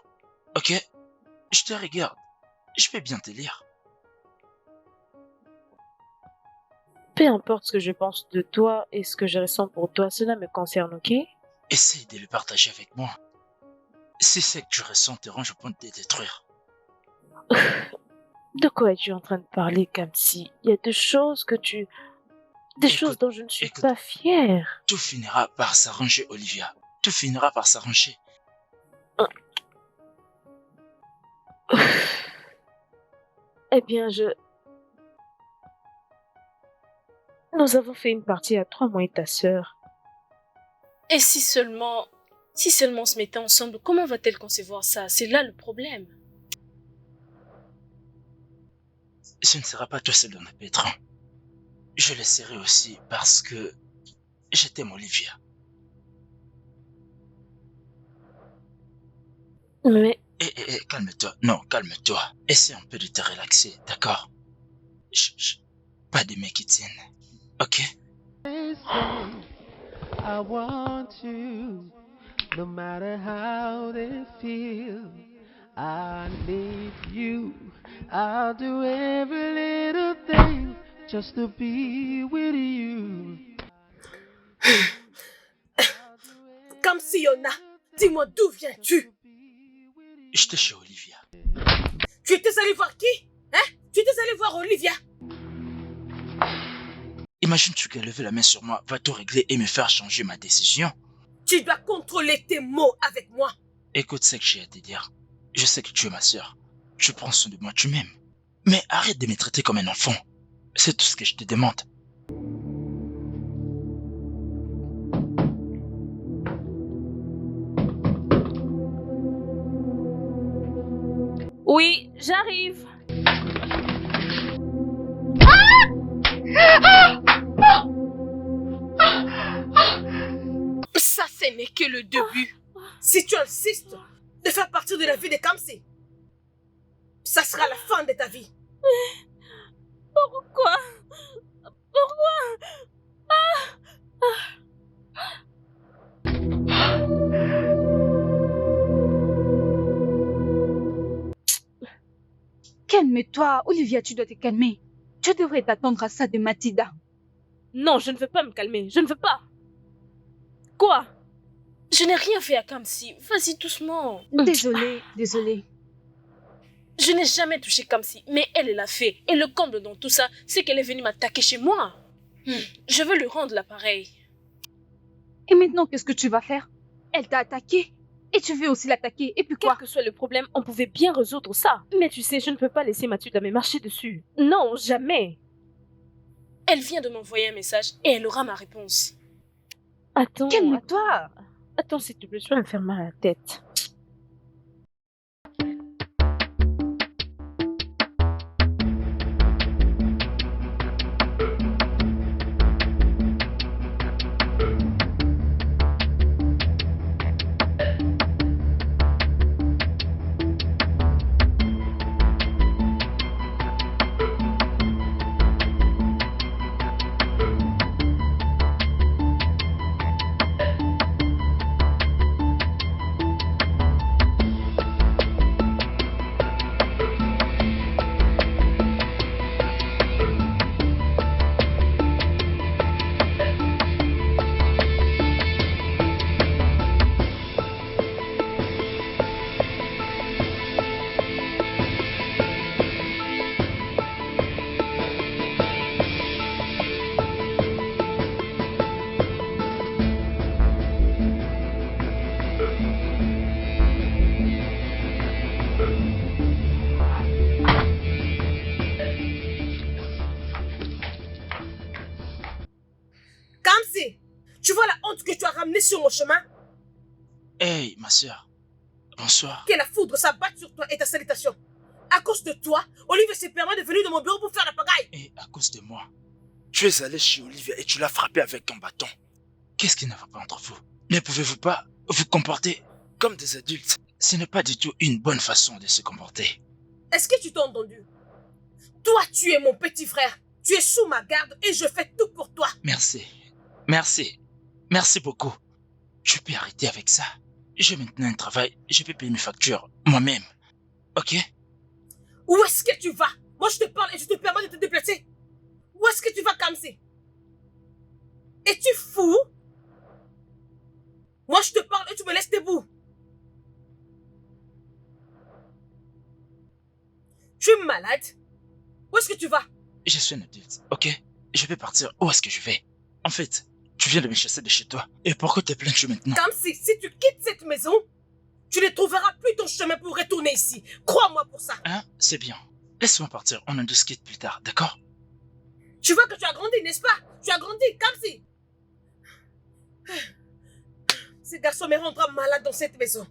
Ok? Je te regarde. Je peux bien te lire. Peu importe ce que je pense de toi et ce que je ressens pour toi, cela me concerne, ok? Essaye de le partager avec moi. Si ce que tu ressens te range au point de te détruire. De quoi es-tu en train de parler comme si il y a des choses que tu... des Écoute, choses dont je ne suis écoute. pas fière. Tout finira par s'arranger, Olivia. Tout finira par s'arranger. Eh bien, nous avons fait une partie à 3, moi et ta sœur. Et si seulement on se mettait ensemble, comment va-t-elle concevoir ça? C'est là le problème. Ce ne sera pas toi seul dans le pétrin. Je le serai aussi parce que je t'aime, Olivia. Mais Calme-toi. Non, calme-toi. Essaie un peu de te relaxer, d'accord? Chut, pas de mecs qui tiennent. Ok? They say, I want you, no matter how they feel. I need you. I'll do every little thing just to be with you. Comme si Yona, dis-moi d'où viens-tu? J'étais chez Olivia. Tu étais allé voir qui? Hein? Tu étais allé voir Olivia? Imagine-tu qu'elle lever la main sur moi, va tout régler et me faire changer ma décision? Tu dois contrôler tes mots avec moi. Écoute ce que j'ai à te dire. Je sais que tu es ma sœur. Tu prends soin de moi, tu m'aimes. Mais arrête de me traiter comme un enfant. C'est tout ce que je te demande. oui, j'arrive. Ça, ce n'est que le début. Si tu insistes de faire partie de la vie de Kamsi, ça sera la fin de ta vie. Pourquoi? Calme-toi, Olivia, tu dois te calmer. Tu devrais t'attendre à ça de Mathilda. Non, je ne veux pas me calmer. Je ne veux pas. Quoi? Je n'ai rien fait à Kamsi. Vas-y doucement. Désolée. Je n'ai jamais touché Kamsi, mais elle l'a fait. Et le comble dans tout ça, c'est qu'elle est venue m'attaquer chez moi. Je veux lui rendre l'appareil. Et maintenant, qu'est-ce que tu vas faire? Elle t'a attaqué. Et tu veux aussi l'attaquer. Et puis Quel quoi? que soit le problème, on pouvait bien résoudre ça. Mais tu sais, je ne peux pas laisser Mathilde me marcher dessus. Non, jamais. Elle vient de m'envoyer un message et elle aura ma réponse. Attends. Calme-toi. Attends, s'il te plaît, je vais me faire mal à la tête. m'amener sur mon chemin. Hey, ma soeur. Bonsoir. Que la foudre s'abatte sur toi et ta salutation. À cause de toi, Olivier s'est permis de venir dans mon bureau pour faire la pagaille. Et à cause de moi, tu es allé chez Olivia et tu l'as frappé avec un bâton. Qu'est-ce qui ne va pas entre vous? Ne pouvez-vous pas vous comporter comme des adultes? Ce n'est pas du tout une bonne façon de se comporter. Est-ce que tu t'as entendu? Toi, tu es mon petit frère. Tu es sous ma garde et je fais tout pour toi. Merci. Merci. Merci beaucoup. Tu peux arrêter avec ça. J'ai maintenant un travail. Je peux payer mes factures moi-même. Ok? Où est-ce que tu vas? Moi, je te parle et je te permets de te déplacer. Où est-ce que tu vas, Kamsi? Es-tu fou? Moi, je te parle et tu me laisses debout. Tu es malade? Où est-ce que tu vas? Je suis un adulte, ok? Je peux partir. Où est-ce que je vais? En fait, tu viens de me chasser de chez toi. Et pourquoi te plains-tu maintenant? Kamsi, si tu quittes cette maison, tu ne trouveras plus ton chemin pour retourner ici. Crois-moi pour ça. Hein? C'est bien. Laisse-moi partir. On en discute plus tard, d'accord? Tu vois que tu as grandi, n'est-ce pas? Tu as grandi, Kamsi. Ce garçon me rendra malade dans cette maison.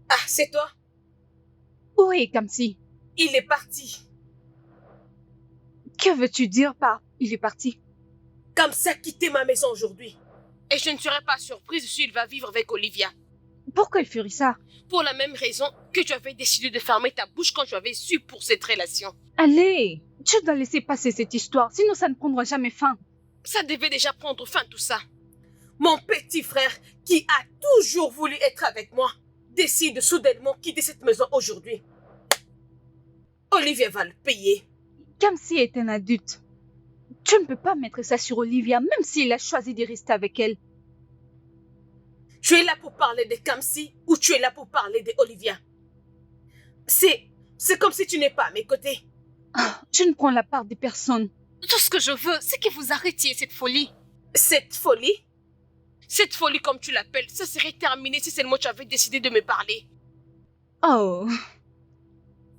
Ah, c'est toi? Où est Kamsi? Il est parti. Que veux-tu dire par il est parti? Kamsi a quitté ma maison aujourd'hui. Et je ne serais pas surprise s'il va vivre avec Olivia. Pourquoi il ferait ça? Pour la même raison que tu avais décidé de fermer ta bouche quand tu avais su pour cette relation. Allez, tu dois laisser passer cette histoire, sinon ça ne prendra jamais fin. Ça devait déjà prendre fin tout ça. Mon petit frère, qui a toujours voulu être avec moi, décide soudainement quitter cette maison aujourd'hui. Olivia va le payer. Kamsi est un adulte. Tu ne peux pas mettre ça sur Olivia, même s'il a choisi de rester avec elle. Tu es là pour parler de Kamsi ou tu es là pour parler de Olivia? C'est comme si tu n'es pas à mes côtés. Je ne prends la part de personne. Tout ce que je veux, c'est que vous arrêtiez cette folie. Cette folie? Cette folie, comme tu l'appelles, ça serait terminé si seulement tu avais décidé de me parler. Oh,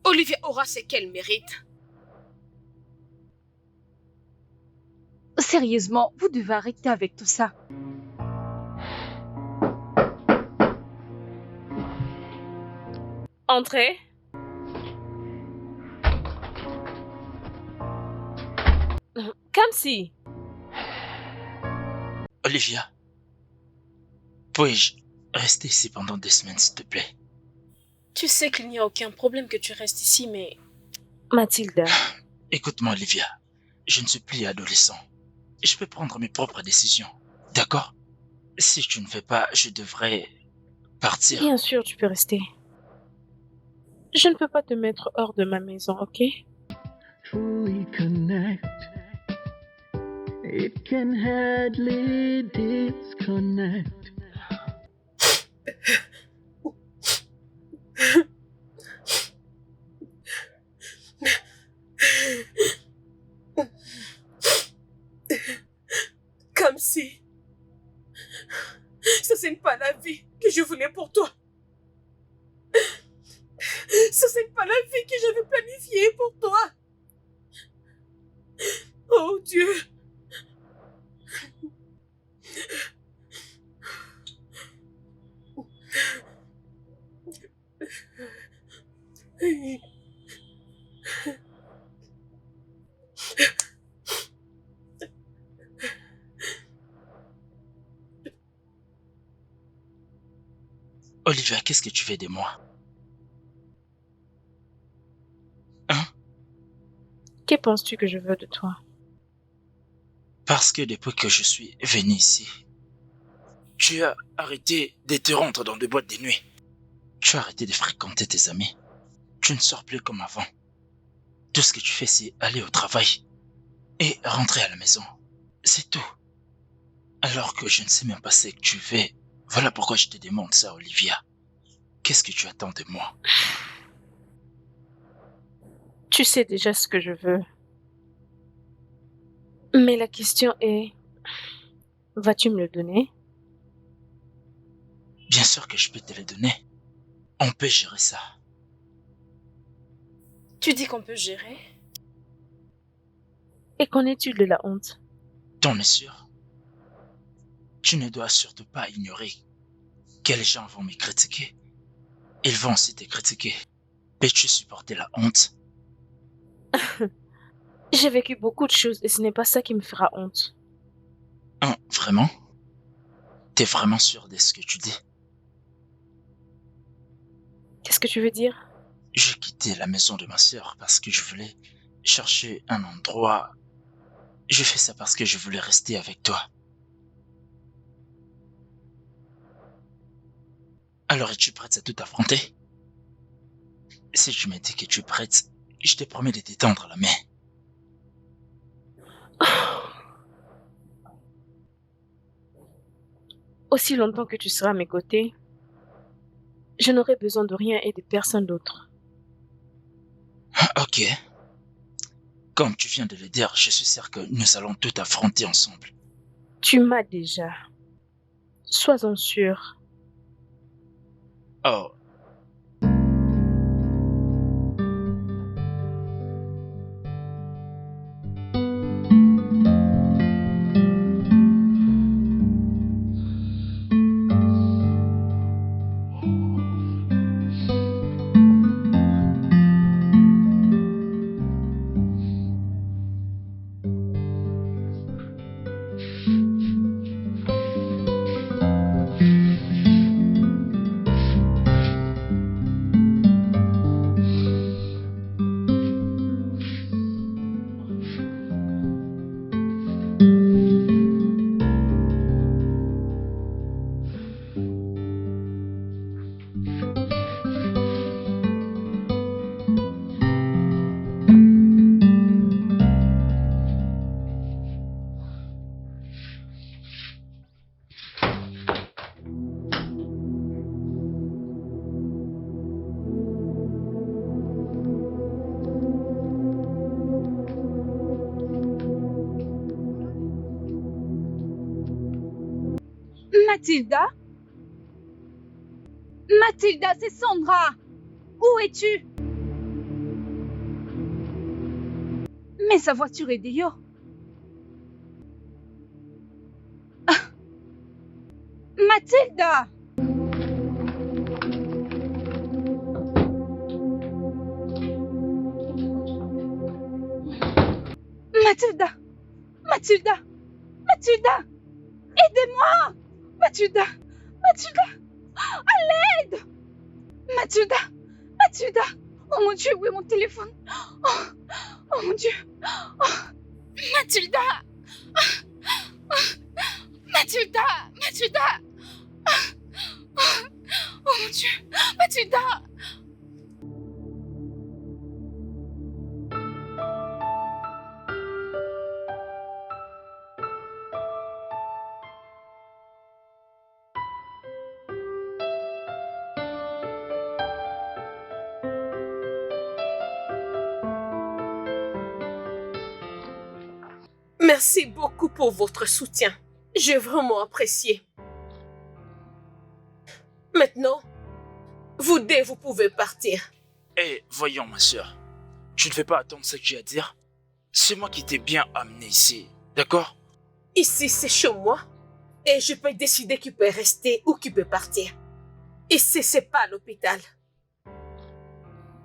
Olivia aura ce qu'elle mérite. sérieusement, vous devez arrêter avec tout ça. Entrez. Kamsi. Olivia, puis-je rester ici pendant 2 semaines, s'il te plaît? Tu sais qu'il n'y a aucun problème que tu restes ici, mais... Mathilda. Écoute-moi, Olivia. Je ne suis plus adolescent. Je peux prendre mes propres décisions. D'accord? Si tu ne fais pas, je devrais partir. Bien sûr, tu peux rester. Je ne peux pas te mettre hors de ma maison, ok? Truly connect. It can hardly disconnect. Kamsi. Ça, c'est pas la vie que je voulais pour toi. Ça, c'est pas la vie que j'avais planifiée pour toi. Oh Dieu. Olivia, qu'est-ce que tu fais de moi? Hein? Que penses-tu que je veux de toi? Parce que depuis que je suis venu ici, tu as arrêté de te rendre dans des boîtes de nuit. Tu as arrêté de fréquenter tes amis. Tu ne sors plus comme avant. Tout ce que tu fais, c'est aller au travail et rentrer à la maison. C'est tout. Alors que je ne sais même pas ce que tu fais. Voilà pourquoi je te demande ça, Olivia. Qu'est-ce que tu attends de moi? Tu sais déjà ce que je veux. Mais la question est, vas-tu me le donner? Bien sûr que je peux te le donner. On peut gérer ça. Tu dis qu'on peut gérer? Et qu'en est-il de la honte? T'en es sûr? Tu ne dois surtout pas ignorer que les gens vont me critiquer. Ils vont aussi te critiquer. Peux-tu supporter la honte? J'ai vécu beaucoup de choses et ce n'est pas ça qui me fera honte. Hein, vraiment? T'es vraiment sûr de ce que tu dis? Qu'est-ce que tu veux dire? J'ai quitté la maison de ma sœur parce que je voulais chercher un endroit. Je fais ça parce que je voulais rester avec toi. Alors es-tu prête à tout affronter? Si tu me dis que tu es prête, je te promets de t'étendre la main. Aussi longtemps que tu seras à mes côtés, je n'aurai besoin de rien et de personne d'autre. Ok. Comme tu viens de le dire, je suis sûr que nous allons tout affronter ensemble. Tu m'as déjà. Sois-en sûr. Oh. Mathilda? Mathilda, c'est Sandra. Où es-tu? Mais sa voiture est dehors. Ah. Mathilda! Mathilda! Mathilda! Mathilda! Aidez-moi! Mathilda! Mathilda! À l'aide! Mathilda! Mathilda! Oh mon Dieu, où est mon téléphone? Oh mon Dieu! Oh. Mathilda! Mathilda! Mathilda! Oh mon Dieu! Mathilda! Merci beaucoup pour votre soutien. J'ai vraiment apprécié. Maintenant, vous deux, vous pouvez partir. Eh, voyons, ma soeur. Tu ne veux pas attendre ce que j'ai à dire? C'est moi qui t'ai bien amené ici, d'accord? Ici, c'est chez moi. Et je peux décider qui peut rester ou qui peut partir. Ici, c'est pas l'hôpital.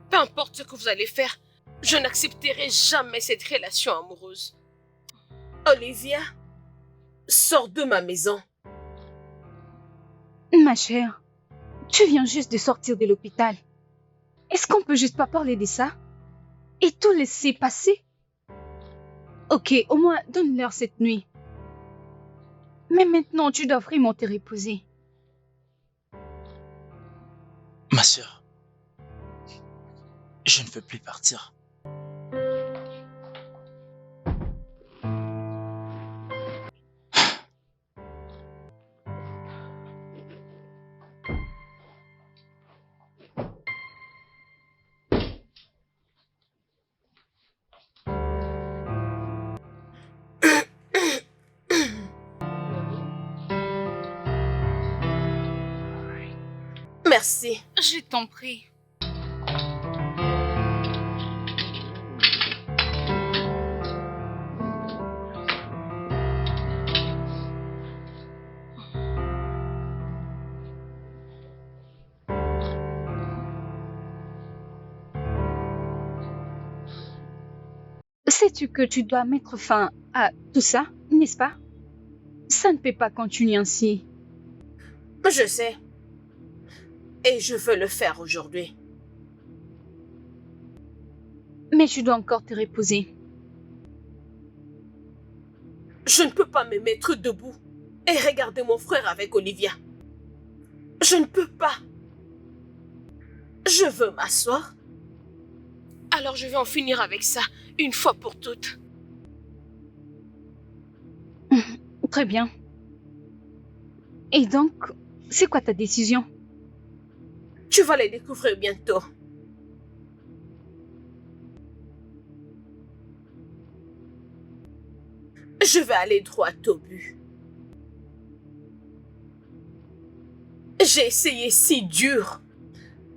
Peu importe ce que vous allez faire, je n'accepterai jamais cette relation amoureuse. Olivia, sors de ma maison. Ma chère, tu viens juste de sortir de l'hôpital. Est-ce qu'on peut juste pas parler de ça? Et tout laisser passer? Ok, au moins donne-leur cette nuit. Mais maintenant, tu dois vraiment te reposer. Ma soeur, je ne veux plus partir. Merci. Je t'en prie. Sais-tu que tu dois mettre fin à tout ça, n'est-ce pas? Ça ne peut pas continuer ainsi. Je sais. Et je veux le faire aujourd'hui. Mais tu dois encore te reposer. Je ne peux pas me mettre debout et regarder mon frère avec Olivia. Je ne peux pas. Je veux m'asseoir. Alors je vais en finir avec ça, une fois pour toutes. Très bien. Et donc, c'est quoi ta décision? Tu vas les découvrir bientôt. Je vais aller droit au but. J'ai essayé si dur.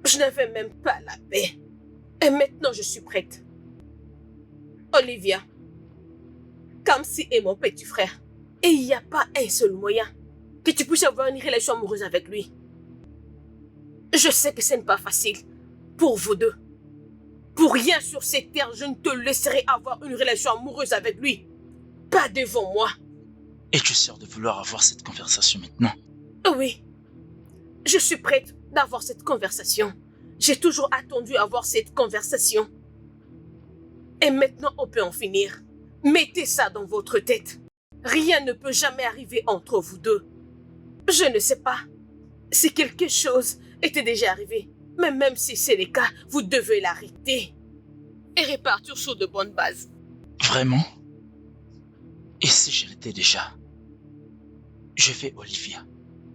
Je n'avais même pas la paix. Et maintenant, je suis prête. Olivia, Kamsi est mon petit frère. Et il n'y a pas un seul moyen que tu puisses avoir une relation amoureuse avec lui. Je sais que ce n'est pas facile pour vous deux. Pour rien sur cette terre, je ne te laisserai avoir une relation amoureuse avec lui. Pas devant moi. Es-tu sûr de vouloir avoir cette conversation maintenant? Oui. Je suis prête d'avoir cette conversation. J'ai toujours attendu avoir cette conversation. Et maintenant, on peut en finir. Mettez ça dans votre tête. Rien ne peut jamais arriver entre vous deux. Je ne sais pas si quelque chose était déjà arrivé. Mais même si c'est le cas, vous devez l'arrêter. Et repartir sur de bonnes bases. Vraiment? Et si je l'étais déjà? Je vais Olivia.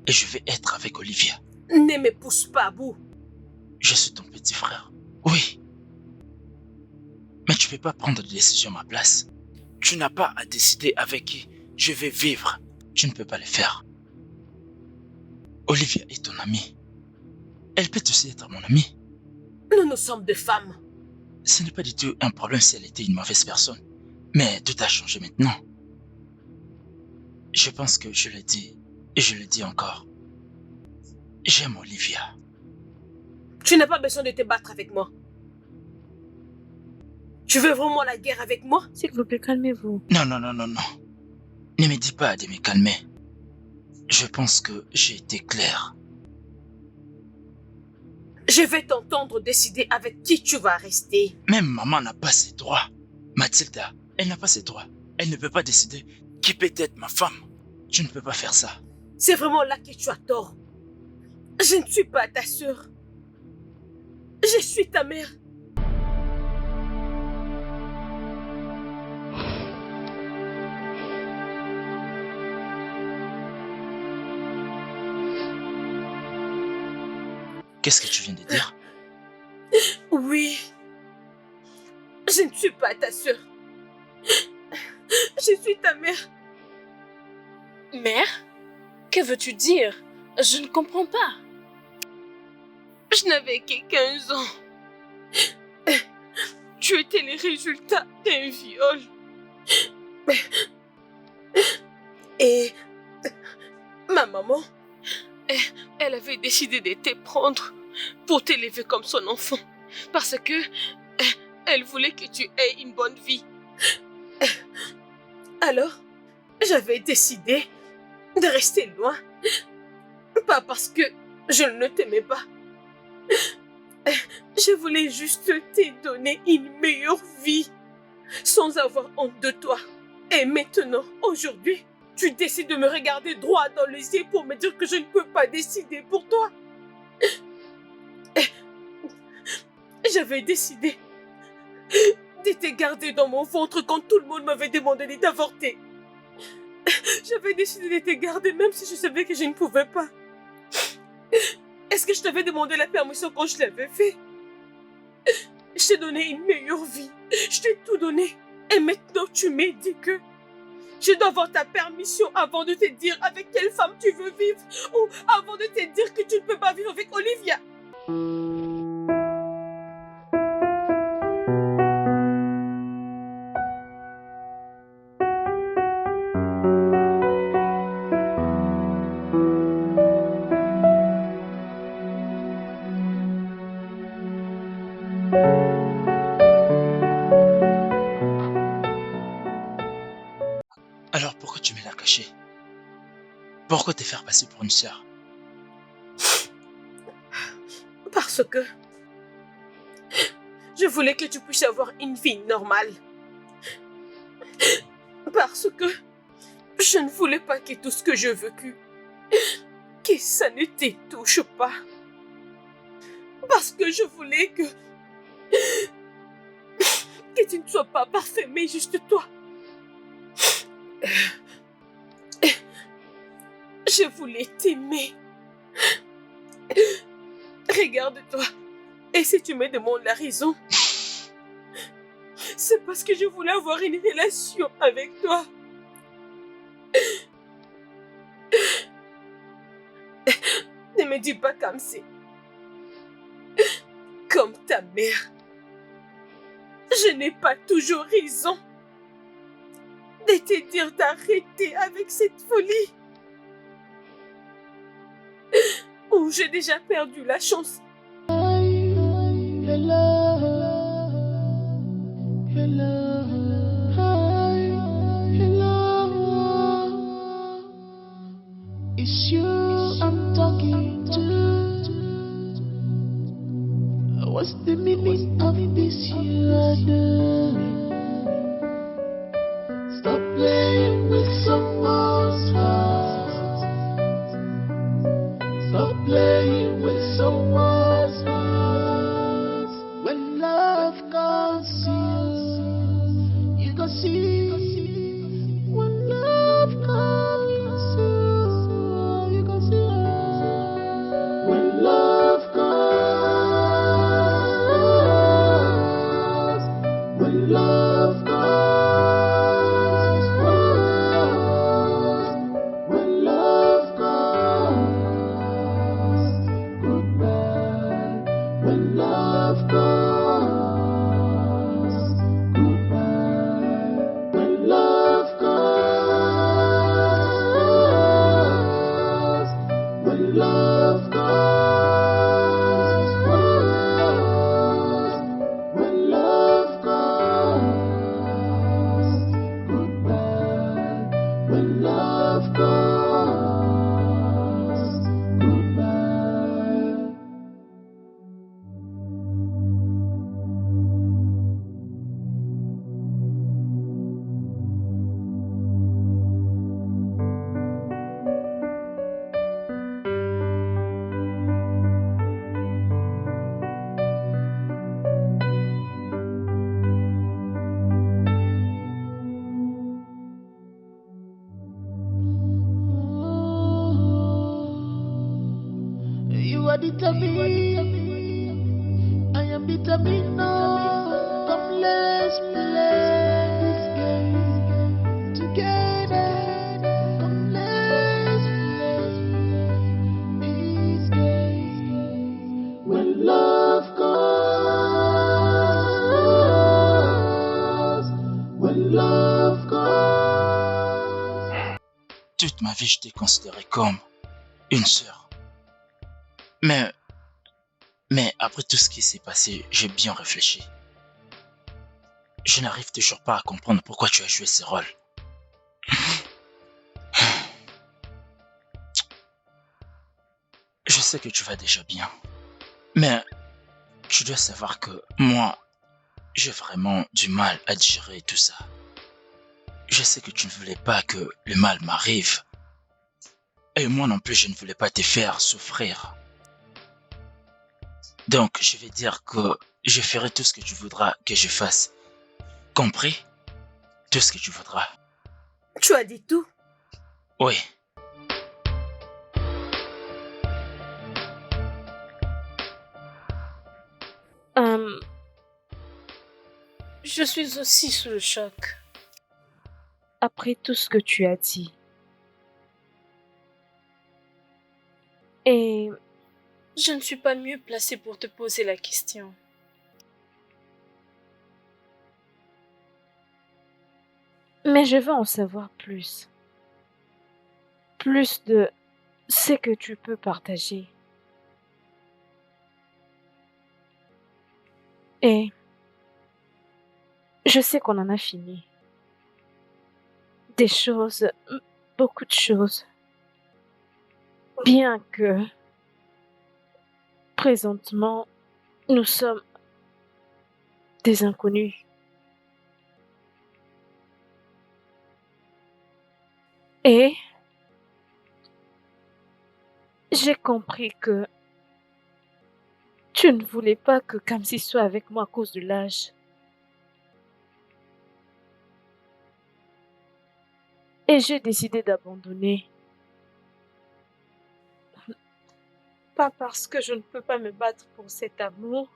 Et je vais être avec Olivia. Ne me pousse pas à bout. Je suis ton petit frère. Oui. Mais tu ne peux pas prendre de décision à ma place. Tu n'as pas à décider avec qui je vais vivre. Tu ne peux pas le faire. Olivia est ton amie. Elle peut aussi être mon amie. Nous sommes deux femmes. Ce n'est pas du tout un problème si elle était une mauvaise personne. Mais tout a changé maintenant. Je pense que je l'ai dit, et je le dis encore. J'aime Olivia. Tu n'as pas besoin de te battre avec moi. Tu veux vraiment la guerre avec moi? S'il vous plaît, calmez-vous. Non. Ne me dis pas de me calmer. Je pense que j'ai été clair. Je vais t'entendre décider avec qui tu vas rester. Même maman n'a pas ses droits. Mathilda, elle n'a pas ses droits. Elle ne peut pas décider qui peut être ma femme. Tu ne peux pas faire ça. C'est vraiment là que tu as tort. Je ne suis pas ta sœur. Je suis ta mère. Qu'est-ce que tu viens de dire? Oui. Je ne suis pas ta sœur. Je suis ta mère. Mère? Que veux-tu dire? Je ne comprends pas. Je n'avais que 15 ans. Tu étais le résultat d'un viol. Et ma maman, elle avait décidé de te prendre pour t'élever comme son enfant. Parce que elle voulait que tu aies une bonne vie. Alors, j'avais décidé de rester loin. Pas parce que je ne t'aimais pas. Je voulais juste te donner une meilleure vie sans avoir honte de toi. Et maintenant, aujourd'hui, tu décides de me regarder droit dans les yeux pour me dire que je ne peux pas décider pour toi. J'avais décidé de te garder dans mon ventre quand tout le monde m'avait demandé d'avorter. J'avais décidé de te garder même si je savais que je ne pouvais pas. Est-ce que je t'avais demandé la permission quand je l'avais fait? Je t'ai donné une meilleure vie. Je t'ai tout donné. Et maintenant, tu me dis que Je dois avoir ta permission avant de te dire avec quelle femme tu veux vivre ou avant de te dire que tu ne peux pas vivre avec Olivia. Alors pourquoi tu me l'as caché? Pourquoi te faire passer pour une sœur? Parce que je voulais que tu puisses avoir une vie normale. Parce que je ne voulais pas que tout ce que j'ai vécu, que ça ne te touche pas. Parce que je voulais que tu ne sois pas parfait, mais juste toi. Je voulais t'aimer. Regarde-toi. Et si tu me demandes la raison, c'est parce que je voulais avoir une relation avec toi. Ne me dis pas comme c'est. Comme ta mère. Je n'ai pas toujours raison de te dire d'arrêter avec cette folie. Ou j'ai déjà perdu la chance. It's you I'm talking to. What's the meaning of this you are doing? Stop playing with someone's heart. Stop playing with someone's heart. When love comes to you, you go see. When love comes to you, you go see. When love comes, when love comes, when love comes, goodbye. When love comes, goodbye. When love comes, when love comes, when love comes, goodbye. When love comes, goodbye. You are determined, I am determined now. Come, let's play this game together. Come, let's play this game. When love comes, when love comes. Toute ma vie, je t'ai considéré comme une sœur. Mais après tout ce qui s'est passé, j'ai bien réfléchi. Je n'arrive toujours pas à comprendre pourquoi tu as joué ce rôle. Je sais que tu vas déjà bien. Mais tu dois savoir que moi, j'ai vraiment du mal à digérer tout ça. Je sais que tu ne voulais pas que le mal m'arrive. Et moi non plus, je ne voulais pas te faire souffrir. Donc, je vais dire que je ferai tout ce que tu voudras que je fasse. Compris? Tout ce que tu voudras. Tu as dit tout? Oui. Je suis aussi sous le choc. après tout ce que tu as dit. Et Je ne suis pas mieux placée pour te poser la question. mais je veux en savoir plus. Plus de ce que tu peux partager. Et je sais qu'on en a fini. Des choses, beaucoup de choses. Bien que présentement, nous sommes des inconnus. Et j'ai compris que tu ne voulais pas que Kamsi soit avec moi à cause de l'âge. Et j'ai décidé d'abandonner. Pas parce que je ne peux pas me battre pour cet amour,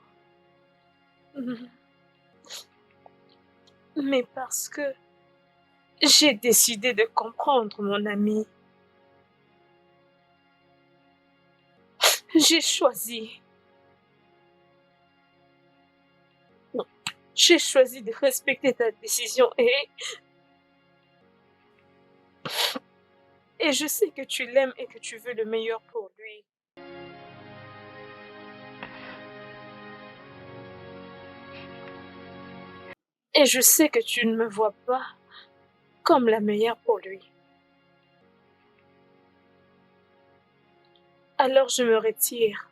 mais parce que j'ai décidé de comprendre mon ami. J'ai choisi. Non, j'ai choisi de respecter ta décision et je sais que tu l'aimes et que tu veux le meilleur pour lui. Et je sais que tu ne me vois pas comme la meilleure pour lui. Alors je me retire.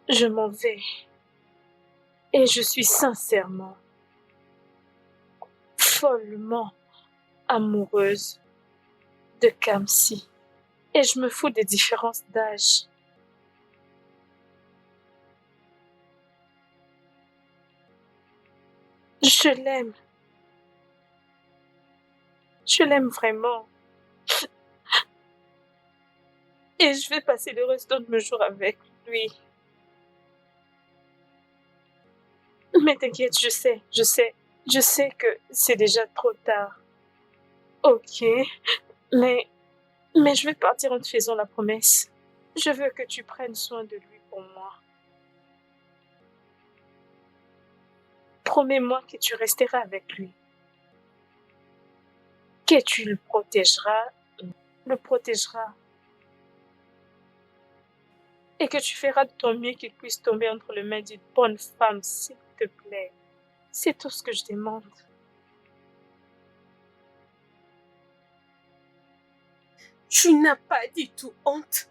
Je m'en vais. Et je suis sincèrement, follement amoureuse de Kamsi. Et je me fous des différences d'âge. Je l'aime. Je l'aime vraiment. Et je vais passer le restant de mes jours avec lui. Mais t'inquiète, je sais que c'est déjà trop tard. Ok, mais je vais partir en te faisant la promesse. Je veux que tu prennes soin de lui pour moi. Promets-moi que tu resteras avec lui. Que tu le protégeras. Et que tu feras de ton mieux qu'il puisse tomber entre les mains d'une bonne femme, s'il te plaît. C'est tout ce que je demande. Tu n'as pas du tout honte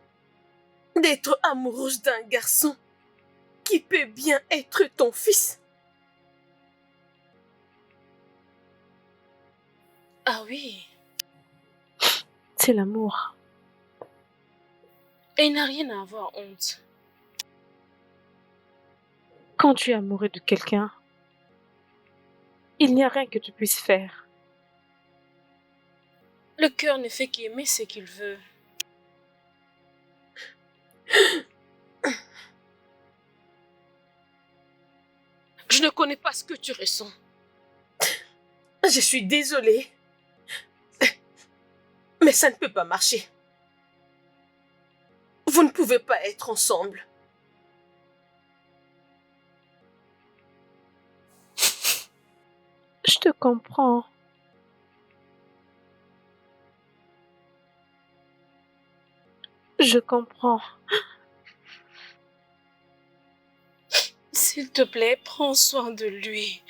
d'être amoureuse d'un garçon qui peut bien être ton fils. Ah oui, C'est l'amour. et il n'a rien à avoir honte. Quand tu es amoureux de quelqu'un, il n'y a rien que tu puisses faire. Le cœur ne fait qu'aimer ce qu'il veut. Je ne connais pas ce que tu ressens. Je suis désolée. Mais ça ne peut pas marcher. Vous ne pouvez pas être ensemble. Je te comprends. Je comprends. S'il te plaît, prends soin de lui.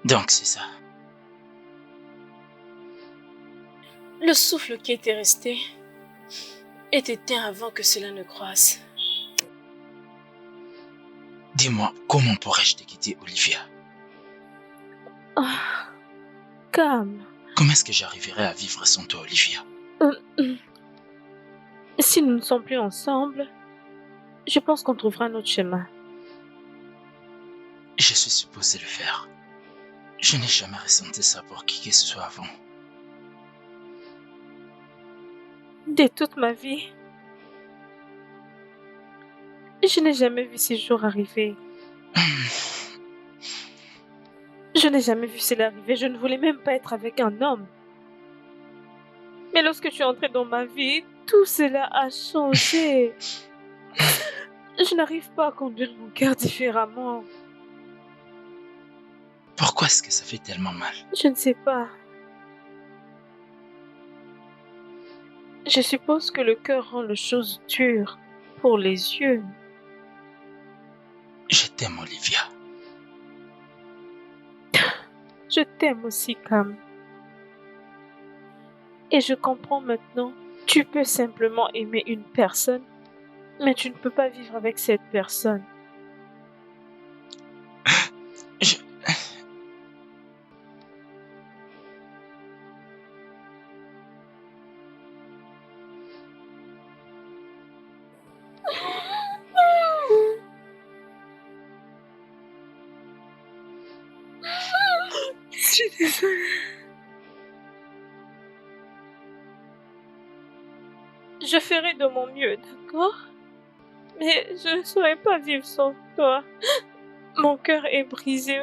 Donc c'est ça. Le souffle qui était resté est éteint avant que cela ne croisse. Dis-moi, comment pourrais-je te quitter, Olivia? Ah, calme. Comment est-ce que j'arriverai à vivre sans toi, Olivia? Si nous ne sommes plus ensemble, Je pense qu'on trouvera un autre chemin. Je suis supposé le faire. Je n'ai jamais ressenti ça pour qui que ce soit avant. De toute ma vie, je n'ai jamais vu ces jours arriver. Je n'ai jamais vu cela arriver. Je ne voulais même pas être avec un homme. Mais lorsque tu es entré dans ma vie, tout cela a changé. Je n'arrive pas à conduire mon cœur différemment. Pourquoi est-ce que ça fait tellement mal? Je ne sais pas. Je suppose que le cœur rend les choses dures pour les yeux. Je t'aime, Olivia. Je t'aime aussi, Cam. Et je comprends maintenant. Tu peux simplement aimer une personne, mais tu ne peux pas vivre avec cette personne. Je... Je suis désolée. Je ferai de mon mieux, d'accord? Mais je ne saurais pas vivre sans toi. Mon cœur est brisé.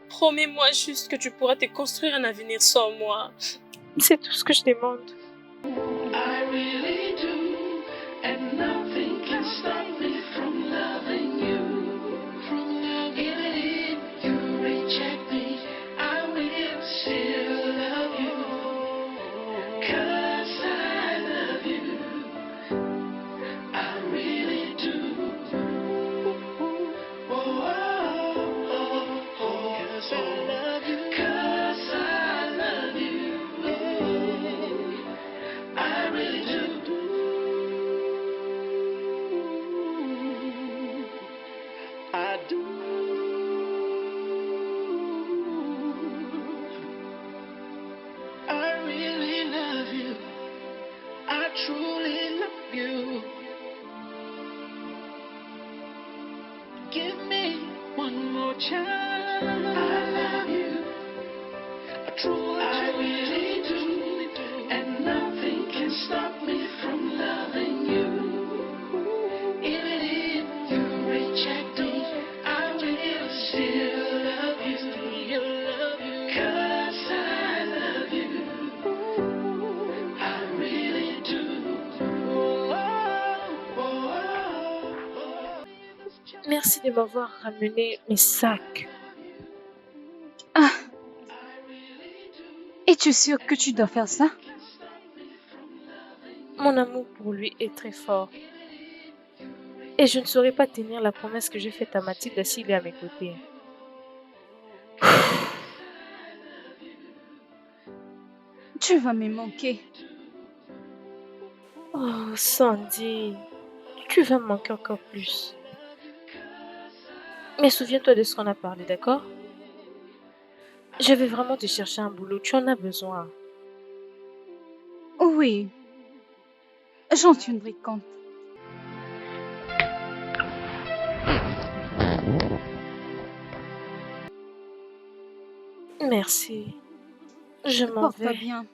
Promets-moi juste que tu pourras te construire un avenir sans moi. C'est tout ce que je demande. I really do, and nothing can stop me from loving you. Even if you reject me, I will still love you. 'Cause I love you. I really do. Oh, oh, oh, oh, 'cause I love you. 'Cause I love you. I really do. I do. I really love you. I truly love you. Give me one more chance. I love you. I really do. And nothing can stop me from loving you. Even if you reject me, I will still love you. 'Cause I love you. I really do. Merci de m'avoir ramené mes sacs. Ah. Es-tu sûr que tu dois faire ça? Mon amour pour lui est très fort. Et je ne saurais pas tenir la promesse que j'ai faite à Mathilde s'il est à mes côtés. Tu vas me manquer. Oh, Sandy, tu vas me manquer encore plus. Mais souviens-toi de ce qu'on a parlé, d'accord? Je vais vraiment te chercher un boulot, tu en as besoin. Oui, j'en tiendrai compte. Merci. Je m'en Porte-toi vais. bien.